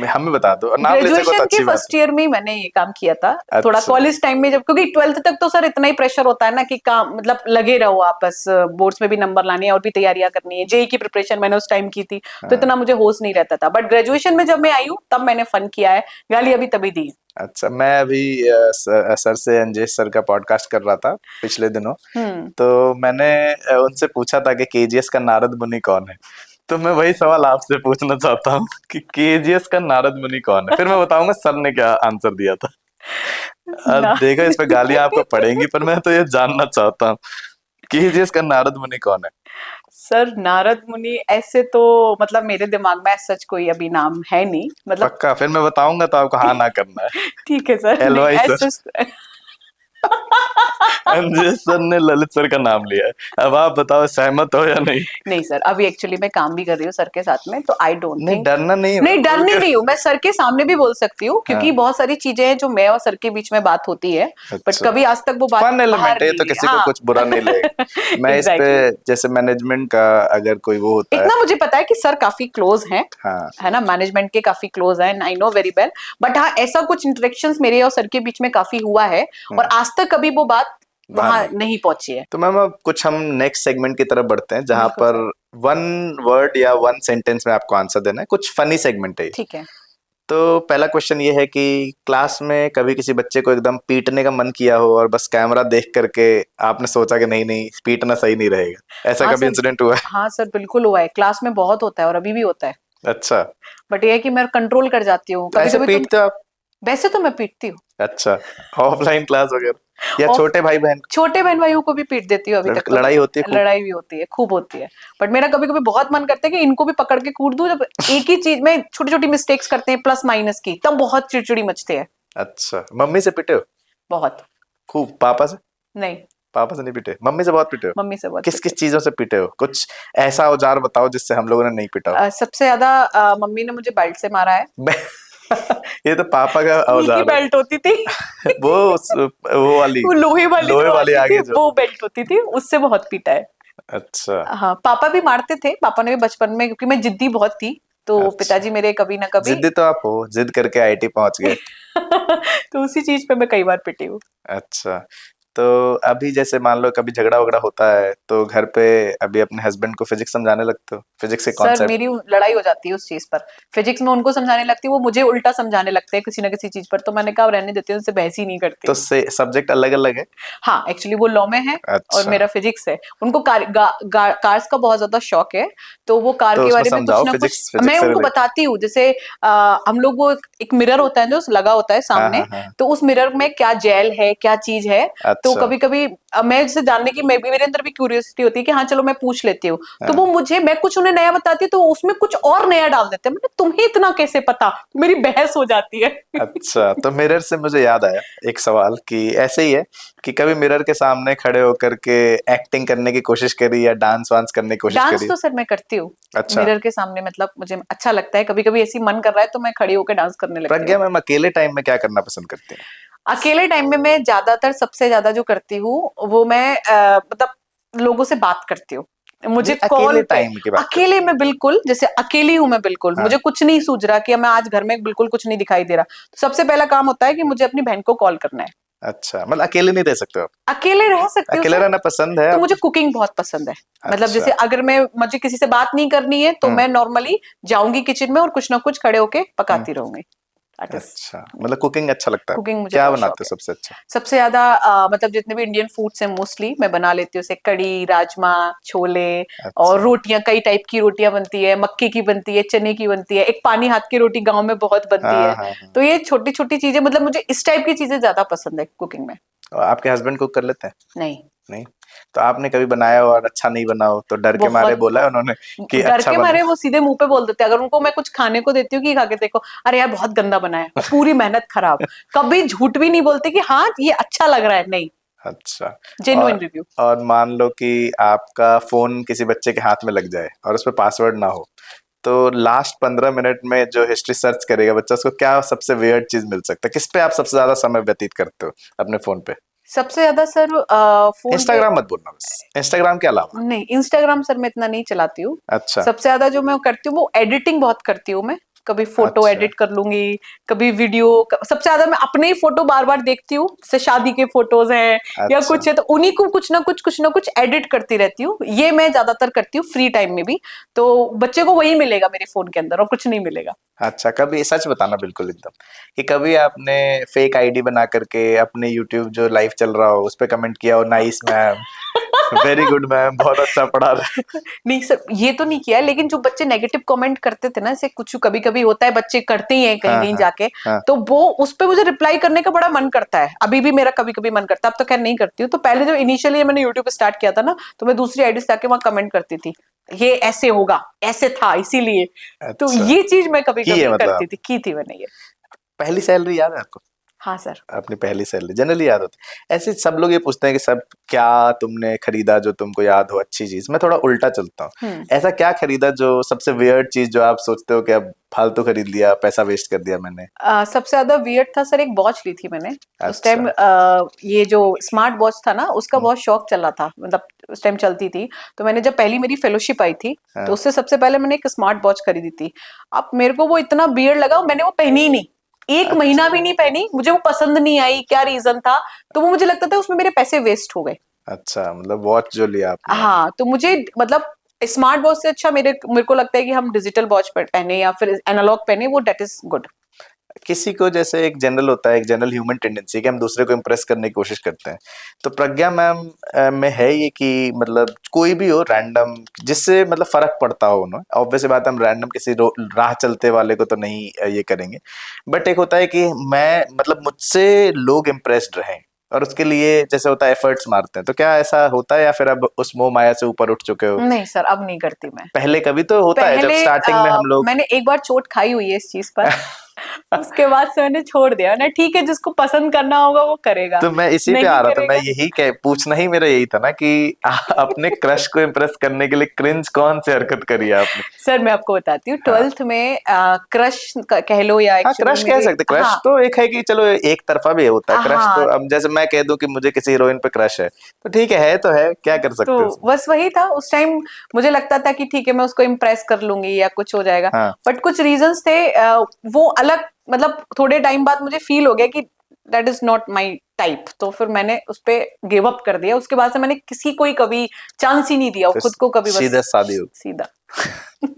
हमें बता दो, नाम ले सको तो अच्छी बात है। फर्स्ट ईयर में मैंने ये काम किया था। अच्छा। थोड़ा कॉलेज टाइम में, जब क्योंकि 12th तक तो सर इतना ही प्रेशर होता है ना कि काम मतलब लगे रहो आप, बस बोर्ड्स में भी नंबर लाने हैं और भी तैयारियां करनी है। जेई की प्रिपरेशन मैंने उस टाइम की थी। तो इतना मुझे होश नहीं रहता था, बट ग्रेजुएशन में जब मैं आई हूँ तब मैंने फन किया है, गाली अभी तभी दी। अच्छा। मैं अभी सर से, अंजेश सर का पॉडकास्ट कर रहा था पिछले दिनों, तो मैंने उनसे पूछा था कि केजीएस का नारद मुनि कौन है। तो मैं वही सवाल आपसे पूछना चाहता हूँ कि केजीएस का नारद मुनि कौन है, फिर मैं बताऊंगा सर ने क्या आंसर दिया था। अब देखो इस पे गालियां आपको पड़ेंगी, पर मैं तो ये जानना चाहता हूँ केजीएस का नारद मुनि कौन है? सर नारद मुनि ऐसे तो मतलब मेरे दिमाग में सच कोई अभी नाम है नहीं, मतलब पक्का? फिर मैं बताऊंगा तो आपको हाँ ना करना है। ठीक है सर। एलवाई सर। अंजेश सर ने ललित सर का नाम लिया है, अब आप बताओ सहमत हो या नहीं? नहीं सर, अभी एक्चुअली मैं काम भी कर रही हूँ सर के साथ में, तो आई डोंट थिंक। डरना नहीं, नहीं डरनी नहीं हूँ मैं, सर के सामने भी बोल सकती हूँ, क्योंकि बहुत सारी चीजें हैं जो मैं और सर के बीच में बात होती है। बट कभी आज तक वो बात फन एलिमेंट है, तो किसी को कुछ बुरा नहीं लगेगा। मैं इस पे जैसे मैनेजमेंट का अगर कोई वो होता है, इतना मुझे पता है कि सर काफी क्लोज हैं, है ना, मैनेजमेंट के काफी क्लोज हैं, I know very well. But हाँ, ऐसा कुछ इंटरेक्शंस मेरे और सर के बीच में काफी हुआ है, और आज तक कभी वो बात वहां नहीं पहुंची है। तो मैम अब कुछ हम नेक्स्ट सेगमेंट की तरफ बढ़ते हैं, जहां पर वन वर्ड या वन सेंटेंस में आपको आंसर देना है, कुछ फनी सेगमेंट है ये। ठीक है। तो पहला क्वेश्चन ये है कि क्लास में कभी किसी बच्चे को एकदम पीटने का मन किया हो और बस कैमरा देख करके आपने सोचा कि नहीं नहीं पीटना सही नहीं रहेगा, ऐसा हाँ कभी सर। इंसिडेंट हुआ है? हाँ सर, बिल्कुल हुआ है, क्लास में बहुत होता है और अभी भी होता है। अच्छा, बट ये है कि मैं कंट्रोल कर जाती हूँ तो कभी ऐसे कभी तो। पीटते हो आप? वैसे तो मैं पीटती हूँ। अच्छा, ऑफलाइन क्लास वगैरह या और छोटे भाई बहन छोटे बहन भाइयों को भी पीट देती हूँ अभी तक तो। लड़ाई होती है खूब? लड़ाई भी होती है, खूब होती है। बट मेरा कभी कभी बहुत मन करता है कि इनको भी पकड़ के कूट दूं, जब एक ही चीज में छोटी छोटी मिस्टेक्स करते हैं प्लस माइनस की, तब बहुत चिड़चिड़ी मचते हैं। अच्छा, मम्मी से पिटे हो बहुत। खूब? पापा से? नहीं, पापा से नहीं पिटे, मम्मी से बहुत पिटे हो? मम्मी से बहुत किस पिटे। किस चीजों से पिटे हो? कुछ ऐसा औजार बताओ जिससे हम लोगों ने नहीं पिटा हो। सबसे ज्यादा मम्मी ने मुझे बेल्ट से मारा है। ये तो पापा का स्कूल की औजार बेल्ट होती थी। है। वो वाली, वो लोहे वाली लोहे जो वाली आती थी, आगे जो। वो बेल्ट होती थी, उससे बहुत पीटा है। अच्छा। हाँ, पापा भी मारते थे, पापा ने भी बचपन में, क्योंकि मैं जिद्दी बहुत थी, तो अच्छा, पिताजी मेरे कभी ना कभी। जिद्दी तो आप हो, जिद करके आईआईटी पहुंच गए। तो उसी चीज पे मैं कई बार पिटी हूँ। अच्छा, तो अभी जैसे मान लो कभी झगड़ा वगड़ा होता है तो घर पे अभी अपने हस्बैंड को फिजिक्स समझाने लगते हो, फिजिक्स के सर कॉन्सेप्ट? मेरी लड़ाई हो जाती है उस चीज पर। फिजिक्स में उनको समझाने लगती हूँ, वो मुझे उल्टा समझाने लगते हैं किसी ना किसी चीज पर, तो मैंने कहा रहने देती हूँ, उनसे बहस ही नहीं तो करती। से सब्जेक्ट अलग अलग है? हाँ, एक्चुअली वो लॉ में है और अच्छा, मेरा फिजिक्स है। उनको कार्स का बहुत ज्यादा शौक है, तो वो कार तो के उसमें बारे में कुछ समझाओ ना कुछ फिजिक्स, मैं फिजिक्स से उनको रिलेटेड। बताती हूँ। जैसे हम लोग वो एक मिरर होता है जो लगा होता है हाँ सामने, हाँ हाँ। तो उस मिरर में क्या जेल है, क्या चीज है। तो अच्छा। कभी कभी मैं जैसे जानने की, मैं भी, मेरे अंदर भी क्यूरियोसिटी होती है कि हाँ चलो मैं पूछ लेती हूँ। तो वो हाँ। मुझे, मैं कुछ उन्हें नया बताती हूँ तो उसमें कुछ और नया डाल देते हैं, मतलब तुम्हें इतना कैसे पता, मेरी बहस हो जाती है। अच्छा, तो मिरर से मुझे याद आया एक सवाल कि ऐसे ही है कि कभी मिरर के सामने खड़े होकर के एक्टिंग करने की कोशिश करी या डांस वांस करने की कोशिश डांस करी? तो सर मैं करती हूँ अच्छा। मिरर के सामने, मतलब मुझे अच्छा लगता है, कभी कभी ऐसी मन कर रहा है तो मैं खड़ी होकर डांस करने लगती हूँ। प्रज्ञा मैम अकेले टाइम में क्या करना पसंद करती हैं? अकेले टाइम में मैं ज्यादातर, सबसे ज्यादा जो करती हूँ वो मैं मतलब लोगों से बात करती हूँ। मुझे नहीं, अकेले कॉल पे, टाइम की बात अकेले करती में बिल्कुल, जैसे अकेली हूं मैं बिल्कुल, हूँ। हाँ। मुझे कुछ नहीं सूझ रहा कि मैं आज घर में, बिल्कुल कुछ नहीं दिखाई दे रहा, तो सबसे पहला काम होता है कि मुझे अपनी बहन को कॉल करना है। अच्छा, मतलब अकेले नहीं रह सकते हो आप? अकेले रह सकती हूँ अकेले सर। रहना पसंद है तो आपको? मुझे कुकिंग बहुत पसंद है। मतलब अच्छा। जैसे अगर मैं, मुझे किसी से बात नहीं करनी है तो हम्म। मैं नॉर्मली जाऊंगी किचन में और कुछ ना कुछ खड़े होके हम्म। पकाती रहूंगी। That is. अच्छा, मतलब कुकिंग अच्छा लगता है आपको? कुकिंग मुझे क्या बहुत बनाते शौक हो है। सबसे अच्छा? सबसे ज्यादा मतलब जितने भी इंडियन फूड्स हैं मोस्टली मैं बना लेती हूँ, जैसे कड़ी, राजमा, छोले, और अच्छा। रोटियां, कई टाइप की रोटियां बनती है, मक्के की बनती है, चने की बनती है, एक पानी हाथ की रोटी गांव में बहुत बनती हाँ है। हाँ हाँ। तो ये छोटी छोटी चीजें, मतलब मुझे इस टाइप की चीजें ज्यादा पसंद है कुकिंग में। और आपके हस्बैंड कुक कर लेते हैं? नहीं। नहीं? तो आपने कभी बनाया हो और अच्छा नहीं बना हो तो डर के मारे बहुत। बोला है उन्होंने कि डर अच्छा के बना? मारे वो सीधे मुंह पे बोल देते हैं, अगर उनको मैं कुछ खाने को देती हूँ कि खा के देखो, अरे यार बहुत गंदा बना है, और पूरी मेहनत खराब। कभी झूठ भी नहीं बोलते कि हाँ ये अच्छा लग रहा है, नहीं। अच्छा। जेन्युइन और रिव्यू। और मान लो कि आपका फोन किसी बच्चे के हाथ में लग जाए और उसमें पासवर्ड ना हो, तो लास्ट 15 मिनट में जो हिस्ट्री सर्च करेगा बच्चा, उसको क्या सबसे वियर्ड चीज मिल सकता है? किस पे आप सबसे ज्यादा समय व्यतीत करते हो अपने फोन पे? सबसे ज्यादा सर फोन पे। इंस्टाग्राम मत बोलना, बस इंस्टाग्राम के अलावा। नहीं, इंस्टाग्राम सर मैं इतना नहीं चलाती हूँ। अच्छा। सबसे ज्यादा जो मैं करती हूँ वो एडिटिंग बहुत करती हूँ मैं। कभी फोटो अच्छा। एडिट कर लूंगी, कभी वीडियो, सबसे ज्यादा मैं अपने ही फोटो बार बार देखती हूँ, जैसे शादी के फोटोज हैं या अच्छा। कुछ है, तो उन्हीं को कुछ ना कुछ एडिट करती रहती हूँ, ये मैं ज्यादातर करती हूँ फ्री टाइम में भी। तो बच्चे को वही मिलेगा मेरे फोन के अंदर, और कुछ नहीं मिलेगा। अच्छा, कभी सच बताना बिल्कुल एकदम कि कभी आपने फेक आईडी बना करके अपने यूट्यूब जो लाइव चल रहा हो उस पे कमेंट किया हो, nice ma'am, very good ma'am, बहुत अच्छा पढ़ा रहे? नहीं सर, ये तो नहीं किया, लेकिन जो बच्चे नेगेटिव कमेंट करते थे ना, जैसे कुछ कभी कभी होता है, बच्चे करते ही हैं कहीं हाँ कहीं हाँ जाके, हाँ। तो वो उस पे मुझे रिप्लाई करने का बड़ा मन करता है, अभी भी मेरा कभी कभी मन करता है, अब तो खैर नहीं करती हूँ। तो पहले जब इनिशियली मैंने यूट्यूब स्टार्ट किया था ना, तो मैं दूसरी आईडी से जाके वहां कमेंट करती थी, ये ऐसे होगा, ऐसे था इसीलिए। तो अच्छा, ये चीज मैं कभी की है कभी मतलब करती आप? थी, की थी मैंने ये। पहली सैलरी याद है आपको? हाँ सर। अपनी पहली सैलरी जनरली याद होती है, ऐसे सब लोग ये पूछते हैं कि सब क्या तुमने खरीदा जो तुमको याद हो अच्छी चीज। मैं थोड़ा उल्टा चलता हूँ, हम्म। ऐसा क्या खरीदा जो सबसे वियर्ड चीज जो आप सोचते हो कि अब फालतू खरीद लिया, पैसा वेस्ट कर दिया मैंने? सबसे ज्यादा वियर्ड था सर, एक वॉच ली थी मैंने। उस अच्छा। टाइम ये जो स्मार्ट वॉच था ना, उसका हम्म। बहुत शौक चला था, मतलब उस टाइम चलती थी। तो मैंने जब पहली मेरी फेलोशिप आई थी, तो हाँ। उससे सबसे पहले मैंने एक स्मार्ट वॉच खरीदी थी। अब मेरे को वो इतना वियर्ड लगा, मैंने वो पहनी ही नहीं, एक अच्छा। महीना भी नहीं पहनी, मुझे वो पसंद नहीं आई, क्या रीजन था, तो वो मुझे लगता था उसमें मेरे पैसे वेस्ट हो गए। अच्छा, मतलब वॉच जो लिया आपने। हाँ, तो मुझे मतलब स्मार्ट वॉच से अच्छा मेरे को लगता है कि हम डिजिटल वॉच पहने या फिर एनालॉग पहने, वो डेट इज गुड। किसी को जैसे एक जनरल होता है, एक जनरल ह्यूमन टेंडेंसी कि हम दूसरे को इम्प्रेस करने की कोशिश करते हैं। तो प्रज्ञा मैम में है ये कि मतलब कोई भी हो रैंडम जिससे मतलब फर्क पड़ता हो उन्हें, ऑब्वियस बात है हम रैंडम किसी राह चलते वाले को तो नहीं ये करेंगे, बट एक होता है कि मैं मतलब मुझसे लोग इम्प्रेस्ड रहें और उसके लिए जैसे होता है एफर्ट्स मारते हैं। तो क्या ऐसा होता है या फिर अब उस मोह माया से ऊपर उठ चुके हो? नहीं सर, अब नहीं करती मैं। पहले कभी तो होता है जब पहले स्टार्टिंग में हम लोग मैंने एक बार चोट खाई हुई है इस चीज पर। उसके बाद से मैंने छोड़ दिया ना, ठीक है जिसको पसंद करना होगा वो करेगा, तो मैं इसी पे नहीं आ रहा था, मैं करेगा। यही कह पूछना ही मेरा यही था ना कि अपने क्रश को इम्प्रेस करने के लिए क्रिंज कौन सी हरकत करी है आपने? सर मैं आपको बताती हूँ, हाँ 12th में क्रश कह लो या हाँ, एक्चुअली क्रश कह मेरे, सकते, क्रश हाँ तो एक है कि चलो एक तरफा भी होता है क्रश। तो हाँ, अब जैसे मैं कह दूं कि मुझे किसी हीरोइन पे क्रश है तो ठीक है तो है, क्या कर तो सकते हैं उसमें। बस वही था उस टाइम। मुझे लगता था कि ठीक है मैं उसको इम्प्रेस कर लूंगी या कुछ हो जाएगा, हाँ बट कुछ रीजंस थे, वो अलग, मतलब थोड़े टाइम बाद मुझे फील हो गया कि that is not my type, तो फिर मैंने उस पे गिव अप कर दिया। उसके बाद से मैंने किसी को ही कभी चांस ही नहीं दिया, फिर खुद को कभी, बस सीधा शादी हो सीधा।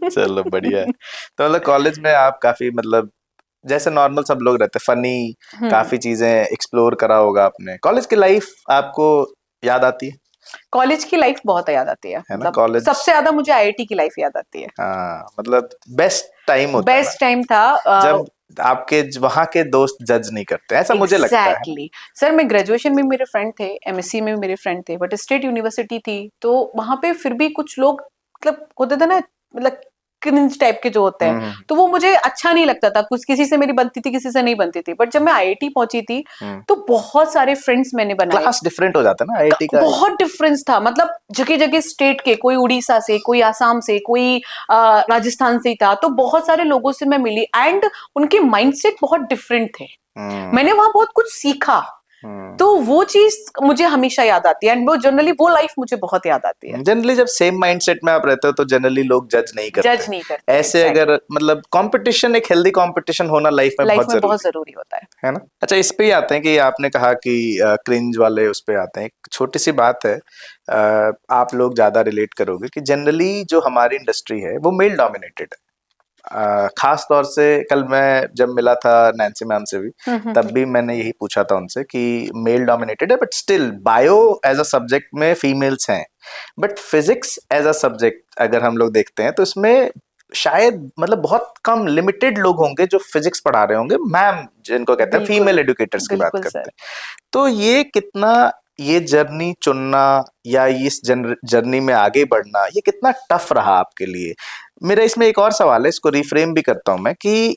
चलो बढ़िया है। तो मतलब कॉलेज में आप काफी मतलब जैसे नॉर्मल सब लोग रहते फनी, हम्म। काफी चीजें एक्सप्लोर करा होगा आपने। कॉलेज की लाइफ आपको याद आती कॉलेज की लाइफ बहुत याद आती है, है ना? मतलब कॉलेज सबसे ज्यादा मुझे आईआईटी की लाइफ याद आती है। हाँ मतलब बेस्ट टाइम होता है ना, बेस्ट टाइम था। जब आपके वहां के दोस्त जज नहीं करते, ऐसा मुझे लगता है ना। एग्जैक्टली सर, मैं ग्रेजुएशन में मेरे फ्रेंड थे, एमएससी में भी मेरे फ्रेंड थे, बट स्टेट यूनिवर्सिटी थी, तो वहां पे फिर भी कुछ लोग मतलब होते थे ना, मतलब क्रिंज टाइप के जो होते हैं, हम्म तो वो मुझे अच्छा नहीं लगता था। कुछ किसी से मेरी बनती थी, किसी से नहीं बनती थी, बट जब मैं आईआईटी पहुंची थी हम्म। तो बहुत सारे फ्रेंड्स मैंने बनाए। क्लास डिफरेंट हो जाता है ना आईआईटी का। बहुत डिफरेंस था, मतलब जगह जगह स्टेट के, कोई उड़ीसा से, कोई आसाम से, कोई राजस्थान से ही था, तो बहुत सारे लोगों से मैं मिली एंड उनके माइंडसेट बहुत डिफरेंट थे। हम्म मैंने वहां बहुत कुछ सीखा, हम्म। तो वो चीज मुझे हमेशा याद आती है, एंड वो जनरली वो लाइफ मुझे बहुत याद आती है। जनरली जब सेम माइंडसेट में आप रहते हो तो जनरली लोग जज नहीं करते। जज नहीं करते, ऐसे अगर एग्जैक्टली। मतलब कंपटीशन, एक हेल्दी कंपटीशन होना लाइफ में लाइफ बहुत में बहुत जरूरी जरूरी होता है। है ना। अच्छा इस पे ही आते हैं कि आपने कहा कि क्रिंज वाले उस पे आते हैं। एक छोटी सी बात है, आप लोग ज्यादा रिलेट करोगे कि जनरली जो हमारी इंडस्ट्री है वो मेल डोमिनेटेड है। खास तौर से कल मैं जब मिला था नैन्सी मैम से भी, तब भी मैंने यही पूछा था उनसे कि मेल डोमिनेटेड है but still bio as a subject में फीमेल्स हैं, but physics as a subject अगर हम लोग देखते हैं तो इसमें शायद मतलब बहुत कम लिमिटेड लोग होंगे जो फिजिक्स पढ़ा रहे होंगे मैम, जिनको कहते हैं बिल्कुल, फीमेल एडुकेटर्स की बात बिल्कुल करते सर। हैं। तो ये कितना, ये जर्नी चुनना या इस जर्नी में आगे बढ़ना ये कितना टफ रहा आपके लिए? मेरा इसमें एक और सवाल है, इसको रिफ्रेम भी करता हूं मैं कि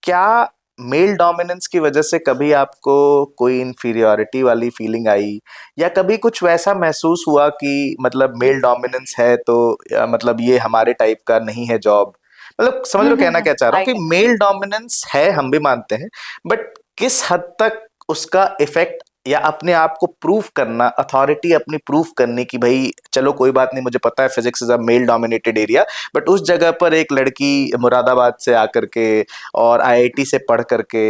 क्या मेल डोमिनेंस की वजह से कभी आपको कोई इंफीरियोरिटी वाली फीलिंग आई, या कभी कुछ वैसा महसूस हुआ कि मतलब मेल डोमिनेंस है तो मतलब ये हमारे टाइप का नहीं है जॉब? मतलब समझ लो कहना क्या चाह रहा हूँ आई कि गेट। मेल डोमिनेंस है हम भी मानते हैं, बट किस हद तक उसका इफेक्ट या अपने आप को प्रूफ करना, अथॉरिटी अपनी प्रूफ करने की भाई चलो कोई बात नहीं मुझे पता है physics is a male dominated area, but उस जगह पर एक लड़की मुरादाबाद से आकर के और आईआईटी से पढ़ करके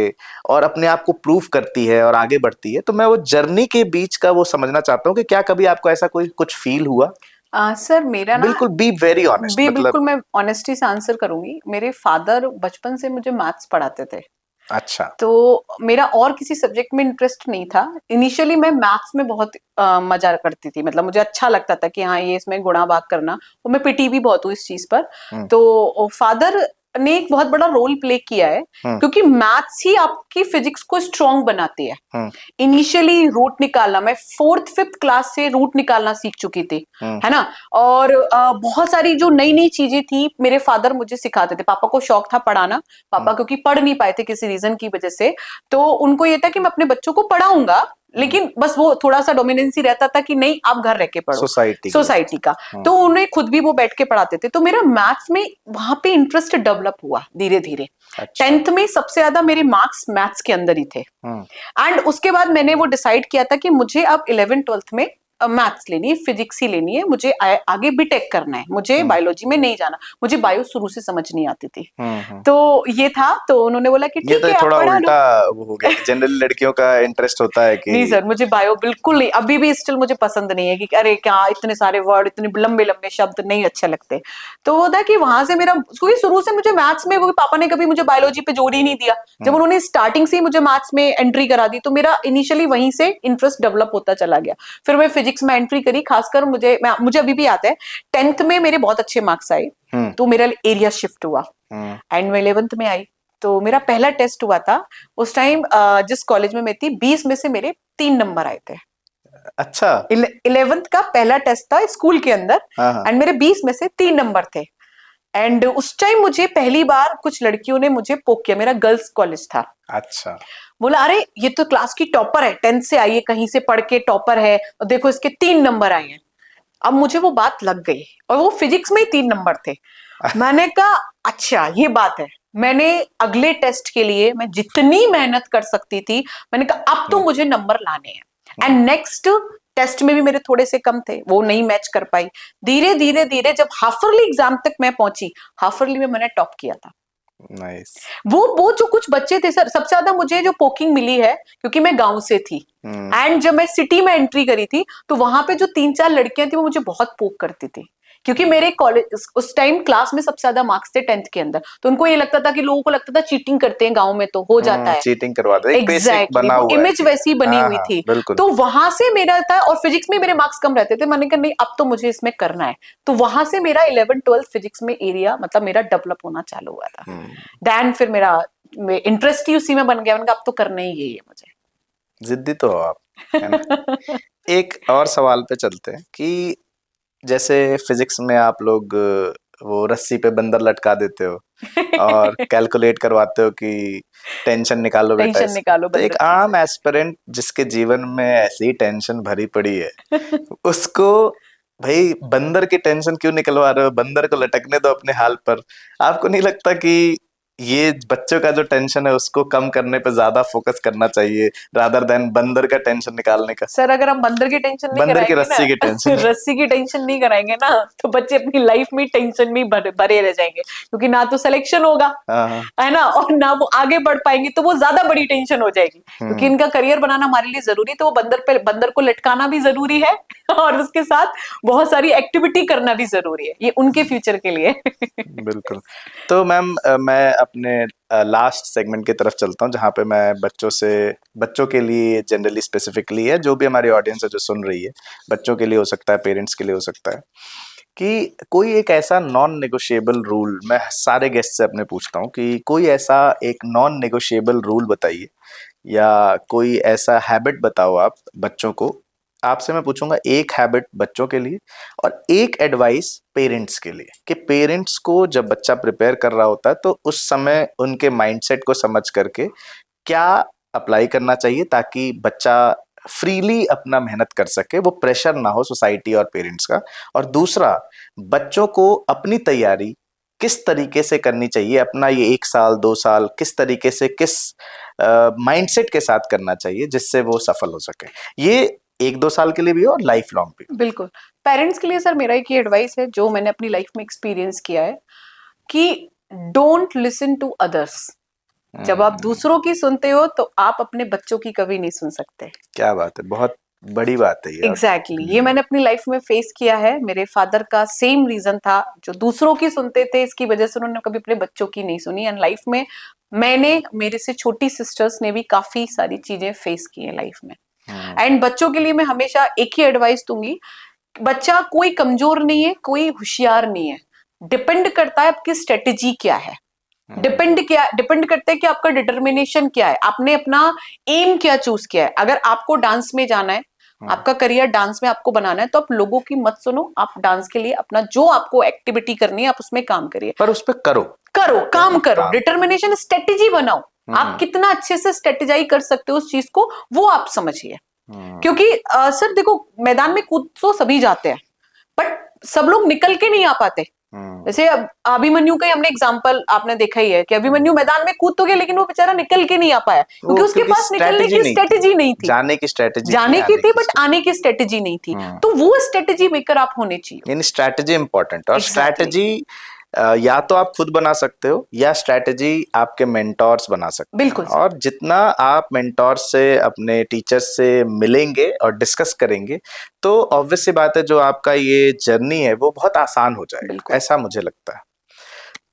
और अपने आप को प्रूफ करती है और आगे बढ़ती है, तो मैं वो जर्नी के बीच का वो समझना चाहता हूँ कि क्या कभी आपको ऐसा कोई कुछ फील हुआ? सर मेरा ना, बिल्कुल बी वेरी ऑनेस्ट भी मतलब। बिल्कुल मैं ऑनेस्टी से आंसर करूंगी। मेरे फादर बचपन से मुझे मैथ्स पढ़ाते थे, अच्छा। तो मेरा और किसी सब्जेक्ट में इंटरेस्ट नहीं था। इनिशियली मैं मैथ्स में बहुत मजा करती थी, मतलब मुझे अच्छा लगता था कि हाँ ये इसमें गुणा भाग करना, और मैं पिटी भी बहुत हूँ इस चीज पर। हम्म तो फादर ने एक बहुत बड़ा रोल प्ले किया है, हम्म क्योंकि मैथ्स ही आपकी फिजिक्स को स्ट्रॉन्ग बनाती है। हम्म इनिशियली रूट निकालना, मैं 4th 5th क्लास से रूट निकालना सीख चुकी थी, हम्म है ना। और बहुत सारी जो नई नई चीजें थी मेरे फादर मुझे सिखाते थे। पापा को शौक था पढ़ाना, पापा हम्म क्योंकि पढ़ नहीं पाए थे किसी रीजन की वजह से, तो उनको ये था कि मैं अपने बच्चों को पढ़ाऊंगा, हम्म। लेकिन बस वो थोड़ा सा डोमिनेंसी रहता था कि नहीं आप घर रह के पढ़ो, सोसाइटी की वजह सोसाइटी से। का। तो उन्हें खुद भी वो बैठ के पढ़ाते थे, तो मेरा मैथ्स में वहां पे इंटरेस्ट डेवलप हुआ धीरे धीरे। अच्छा। 10th में सबसे ज्यादा मेरे मार्क्स मैथ्स के अंदर ही थे, हम्म एंड उसके बाद मैंने वो डिसाइड किया था कि मुझे अब 11th 12th में मैथ्स लेनी है, फिजिक्स ही लेनी है, मुझे आगे बीटेक करना है, मुझे बायोलॉजी में नहीं जाना, मुझे बायो शुरू से समझ नहीं आती थी। तो ये था, तो उन्होंने बोला कि ये ठीक तो है आप थोड़ा पढ़ा लो। उल्टा वो हो गया कि जनरली लड़कियों का इंटरेस्ट होता है नहीं कि सर, मुझे बायो बिल्कुल नहीं, अभी भी स्टिल मुझे पसंद नहीं है कि अरे क्या इतने सारे वर्ड, इतने लंबे लंबे शब्द नहीं अच्छे लगते। तो वो था कि वहां से मेरा, क्योंकि शुरू से मुझे मैथ्स में, क्योंकि पापा ने कभी मुझे बायोलॉजी पे जोर ही नहीं दिया, जब उन्होंने स्टार्टिंग से ही मुझे मैथ्स में एंट्री करा दी, तो मेरा इनिशियली वहीं से इंटरेस्ट डेवलप होता चला गया। फिर मैं फिजिक्स में एंट्री करी, खासकर मुझे अभी भी आता है, 10th में मेरे बहुत अच्छे मार्क्स आए, तो मेरा एरिया शिफ्ट हुआ एंड मैं 11th में आई। तो मेरा पहला टेस्ट हुआ था उस टाइम, जिस कॉलेज में मैं थी, 20 में से मेरे 3 नंबर आए थे। अच्छा 11th का पहला टेस्ट था स्कूल के अंदर, हाँ एंड मेरे 20 में से 3 नंबर थे। एंड उस टाइम मुझे पहली बार कुछ लड़कियों ने मुझे पोक किया, मेरा गर्ल्स कॉलेज था। अच्छा बोला अरे ये तो क्लास की टॉपर है, 10th से आई है, कहीं से पढ़ के टॉपर है, और देखो इसके 3 नंबर आए हैं। अब मुझे वो बात लग गई, और वो फिजिक्स में ही 3 नंबर थे। मैंने कहा अच्छा ये बात है। मैंने अगले टेस्ट के लिए मैं जितनी मेहनत कर सकती थी, मैंने कहा अब तो मुझे नंबर लाने हैं। एंड नेक्स्ट टेस्ट में भी मेरे थोड़े से कम थे, वो नहीं मैच कर पाई। धीरे धीरे धीरे जब हाफरली एग्जाम तक मैं पहुंची, हाफरली में मैंने टॉप किया था। नाइस वो जो कुछ बच्चे थे सर, सबसे ज्यादा मुझे जो पोकिंग मिली है, क्योंकि मैं गांव से थी, एंड जब मैं सिटी में एंट्री करी थी, तो वहां पे जो 3-4 लड़कियां थी वो मुझे बहुत पोक करती थी, क्योंकि मेरे कॉलेज उस टाइम क्लास में सबसे ज्यादा मार्क्स थे 10th के अंदर। तो उनको ये लगता था कि लोगों को लगता था चीटिंग करते हैं गांव में, तो हो जाता है। चीटिंग करवाते हैं, एक बेसिक एग्जैक्टली बना वो हुआ है इमेज कि वैसी बनी हाँ हुई हाँ थी। बिल्कुल तो वहां से मेरा था, और फिजिक्स में मेरे मार्क्स कम रहते थे, मैंने कहा नहीं अब तो मुझे इसमें करना है। तो वहां से मेरा 11th-12th फिजिक्स में एरिया मतलब मेरा डेवलप होना चालू हुआ था। देन फिर मेरा इंटरेस्ट ही उसी में बन गया, मैंने कहा अब तो करना ही यही है मुझे। जिद्दी तो हो आप, है ना। एक और सवाल पे चलते हैं कि जैसे फिजिक्स में आप लोग वो रस्सी पे बंदर लटका देते हो और कैलकुलेट करवाते हो कि टेंशन निकालो बेटा टेंशन इसमें, निकालो तो एक बंदर की आम एस्पिरेंट जिसके जीवन में ऐसी टेंशन भरी पड़ी है, उसको भाई बंदर की टेंशन क्यों निकलवा रहे हो, बंदर को लटकने दो अपने हाल पर। आपको नहीं लगता कि ये बच्चों का जो टेंशन है उसको कम करने पे ज्यादा फोकस करना चाहिए रादर देन बंदर का टेंशन निकालने का। सर अगर हम बंदर की टेंशन नहीं बंदर की कराएंगे ना, रस्सी की टेंशन रस्सी की टेंशन नहीं कराएंगे ना, तो बच्चे अपनी लाइफ में टेंशन में भरे रह जाएंगे, क्योंकि ना तो सिलेक्शन होगा, हाँ हाँ है ना, और ना वो आगे बढ़ पाएंगे, तो वो ज्यादा बड़ी टेंशन हो जाएगी। क्योंकि इनका करियर बनाना हमारे लिए जरूरी, तो वो बंदर को लटकाना भी जरूरी है, और उसके साथ बहुत सारी एक्टिविटी करना भी जरूरी है, ये उनके फ्यूचर के लिए। बिल्कुल। तो मैम मैं अपने लास्ट सेगमेंट की तरफ चलता हूँ जहाँ पे मैं बच्चों के लिए जनरली स्पेसिफिकली है, जो भी हमारी ऑडियंस है जो सुन रही है, बच्चों के लिए हो सकता है, पेरेंट्स के लिए हो सकता है, कि कोई एक ऐसा नॉन नेगोशिएबल रूल, मैं सारे गेस्ट से अपने पूछता हूँ कि कोई ऐसा एक नॉन नेगोशिएबल रूल बताइए या कोई ऐसा हैबिट बताओ आप बच्चों को। आपसे मैं पूछूंगा एक हैबिट बच्चों के लिए और एक एडवाइस पेरेंट्स के लिए, कि पेरेंट्स को जब बच्चा प्रिपेयर कर रहा होता है तो उस समय उनके माइंडसेट को समझ करके क्या अप्लाई करना चाहिए ताकि बच्चा फ्रीली अपना मेहनत कर सके, वो प्रेशर ना हो सोसाइटी और पेरेंट्स का। और दूसरा, बच्चों को अपनी तैयारी किस तरीके से करनी चाहिए, अपना ये 1 साल 2 साल किस तरीके से, किस माइंडसेट के साथ करना चाहिए जिससे वो सफल हो सके, ये 1-2 साल के लिए भी और लाइफ लॉन्ग भी। बिल्कुल। पेरेंट्स के लिए सर मेरा एक ही एडवाइस है, जो मैंने अपनी लाइफ में एक्सपीरियंस किया है, कि डोंट लिसन टू अदर्स। जब आप दूसरों की सुनते हो तो आप अपने बच्चों की कभी नहीं सुन सकते। क्या बात है, बहुत बड़ी बात है ये। एग्जैक्टली ये मैंने अपनी लाइफ में फेस किया है। मेरे फादर का सेम रीजन था, जो दूसरों की सुनते थे इसकी वजह से उन्होंने कभी अपने बच्चों की नहीं सुनी। एंड लाइफ में मैंने, मेरे से छोटी सिस्टर्स ने भी काफी सारी चीजें फेस की है लाइफ में। एंड बच्चों के लिए मैं हमेशा एक ही एडवाइस दूंगी, बच्चा कोई कमजोर नहीं है, कोई होशियार नहीं है, डिपेंड करता है आपकी स्ट्रेटेजी क्या है, डिपेंड करता है कि आपका डिटर्मिनेशन क्या है, आपने अपना एम क्या चूज किया है। अगर आपको डांस में जाना है, आपका करियर डांस में आपको बनाना है, तो आप लोगों की मत सुनो, आप डांस के लिए अपना जो आपको एक्टिविटी करनी है आप उसमें काम करिए, पर उस पर काम करो, डिटर्मिनेशन, स्ट्रेटेजी बनाओ। आप कितना अच्छे से स्ट्रेटेजाइज कर सकते हो उस चीज को, वो आप समझिए। क्योंकि सर देखो, मैदान में कूद तो सभी जाते हैं, बट सब लोग निकल के नहीं आ पाते। जैसे अब अभिमन्यु का ही हमने एग्जांपल आपने देखा ही है कि अभिमन्यु मैदान में कूद तो गया लेकिन वो बेचारा निकल के नहीं आ पाया क्योंकि उसके पास निकलने की स्ट्रेटेजी नहीं थी। जाने की स्ट्रेटेजी, जाने की थी बट आने की स्ट्रेटेजी नहीं थी। तो वो स्ट्रेटेजी मेकर आप होने चाहिए, यानी स्ट्रेटेजी इंपॉर्टेंट। और स्ट्रेटेजी या तो आप खुद बना सकते हो या स्ट्रेटेजी आपके मेंटोर्स बना सकते हैं। बिल्कुल। और जितना आप मेंटोर से, अपने टीचर्स से मिलेंगे और डिस्कस करेंगे तो ऑब्वियस सी बात है जो आपका ये जर्नी है वो बहुत आसान हो जाएगा, ऐसा मुझे लगता है।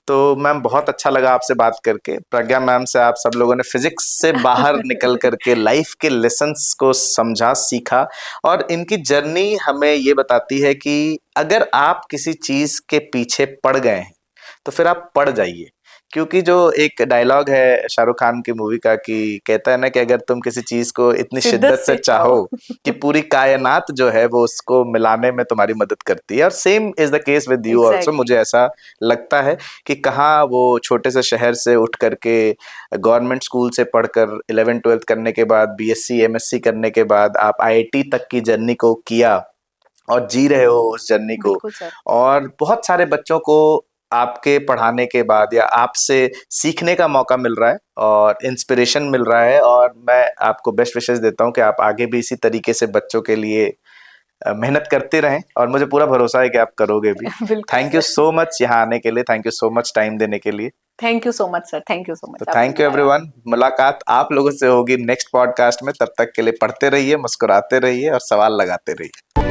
तो मैम बहुत अच्छा लगा आपसे बात करके। प्रज्ञा मैम से आप सब लोगों ने फिजिक्स से बाहर निकल करके लाइफ के लेसन्स को समझा, सीखा, और इनकी जर्नी हमें ये बताती है कि अगर आप किसी चीज के पीछे पड़ गए हैं तो फिर आप पड़ जाइए। क्योंकि जो एक डायलॉग है शाहरुख खान की मूवी का कि कहता है ना कि अगर तुम किसी चीज को इतनी शिद्दत से चाहो कि पूरी कायनात जो है वो उसको मिलाने में तुम्हारी मदद करती है। और same is the case with you also. मुझे ऐसा लगता है कि कहाँ वो छोटे से शहर से उठ करके गवर्नमेंट स्कूल से पढ़कर 11th-12th करने के बाद बीएससी एमएससी करने के बाद आप आईआईटी तक की जर्नी को किया और जी रहे हो उस जर्नी को। और बहुत सारे बच्चों को आपके पढ़ाने के बाद या आपसे सीखने का मौका मिल रहा है और इंस्पिरेशन मिल रहा है। और मैं आपको बेस्ट विशेस देता हूं कि आप आगे भी इसी तरीके से बच्चों के लिए मेहनत करते रहें, और मुझे पूरा भरोसा है कि आप करोगे भी। थैंक यू सो मच यहाँ आने के लिए, thank you so much time देने के लिए। Thank you so much sir, thank you so much. Thank you everyone. मुलाकात आप लोगों से होगी नेक्स्ट पॉडकास्ट में। तब तक के लिए पढ़ते रहिए, मुस्कुराते रहिए और सवाल लगाते रहिए।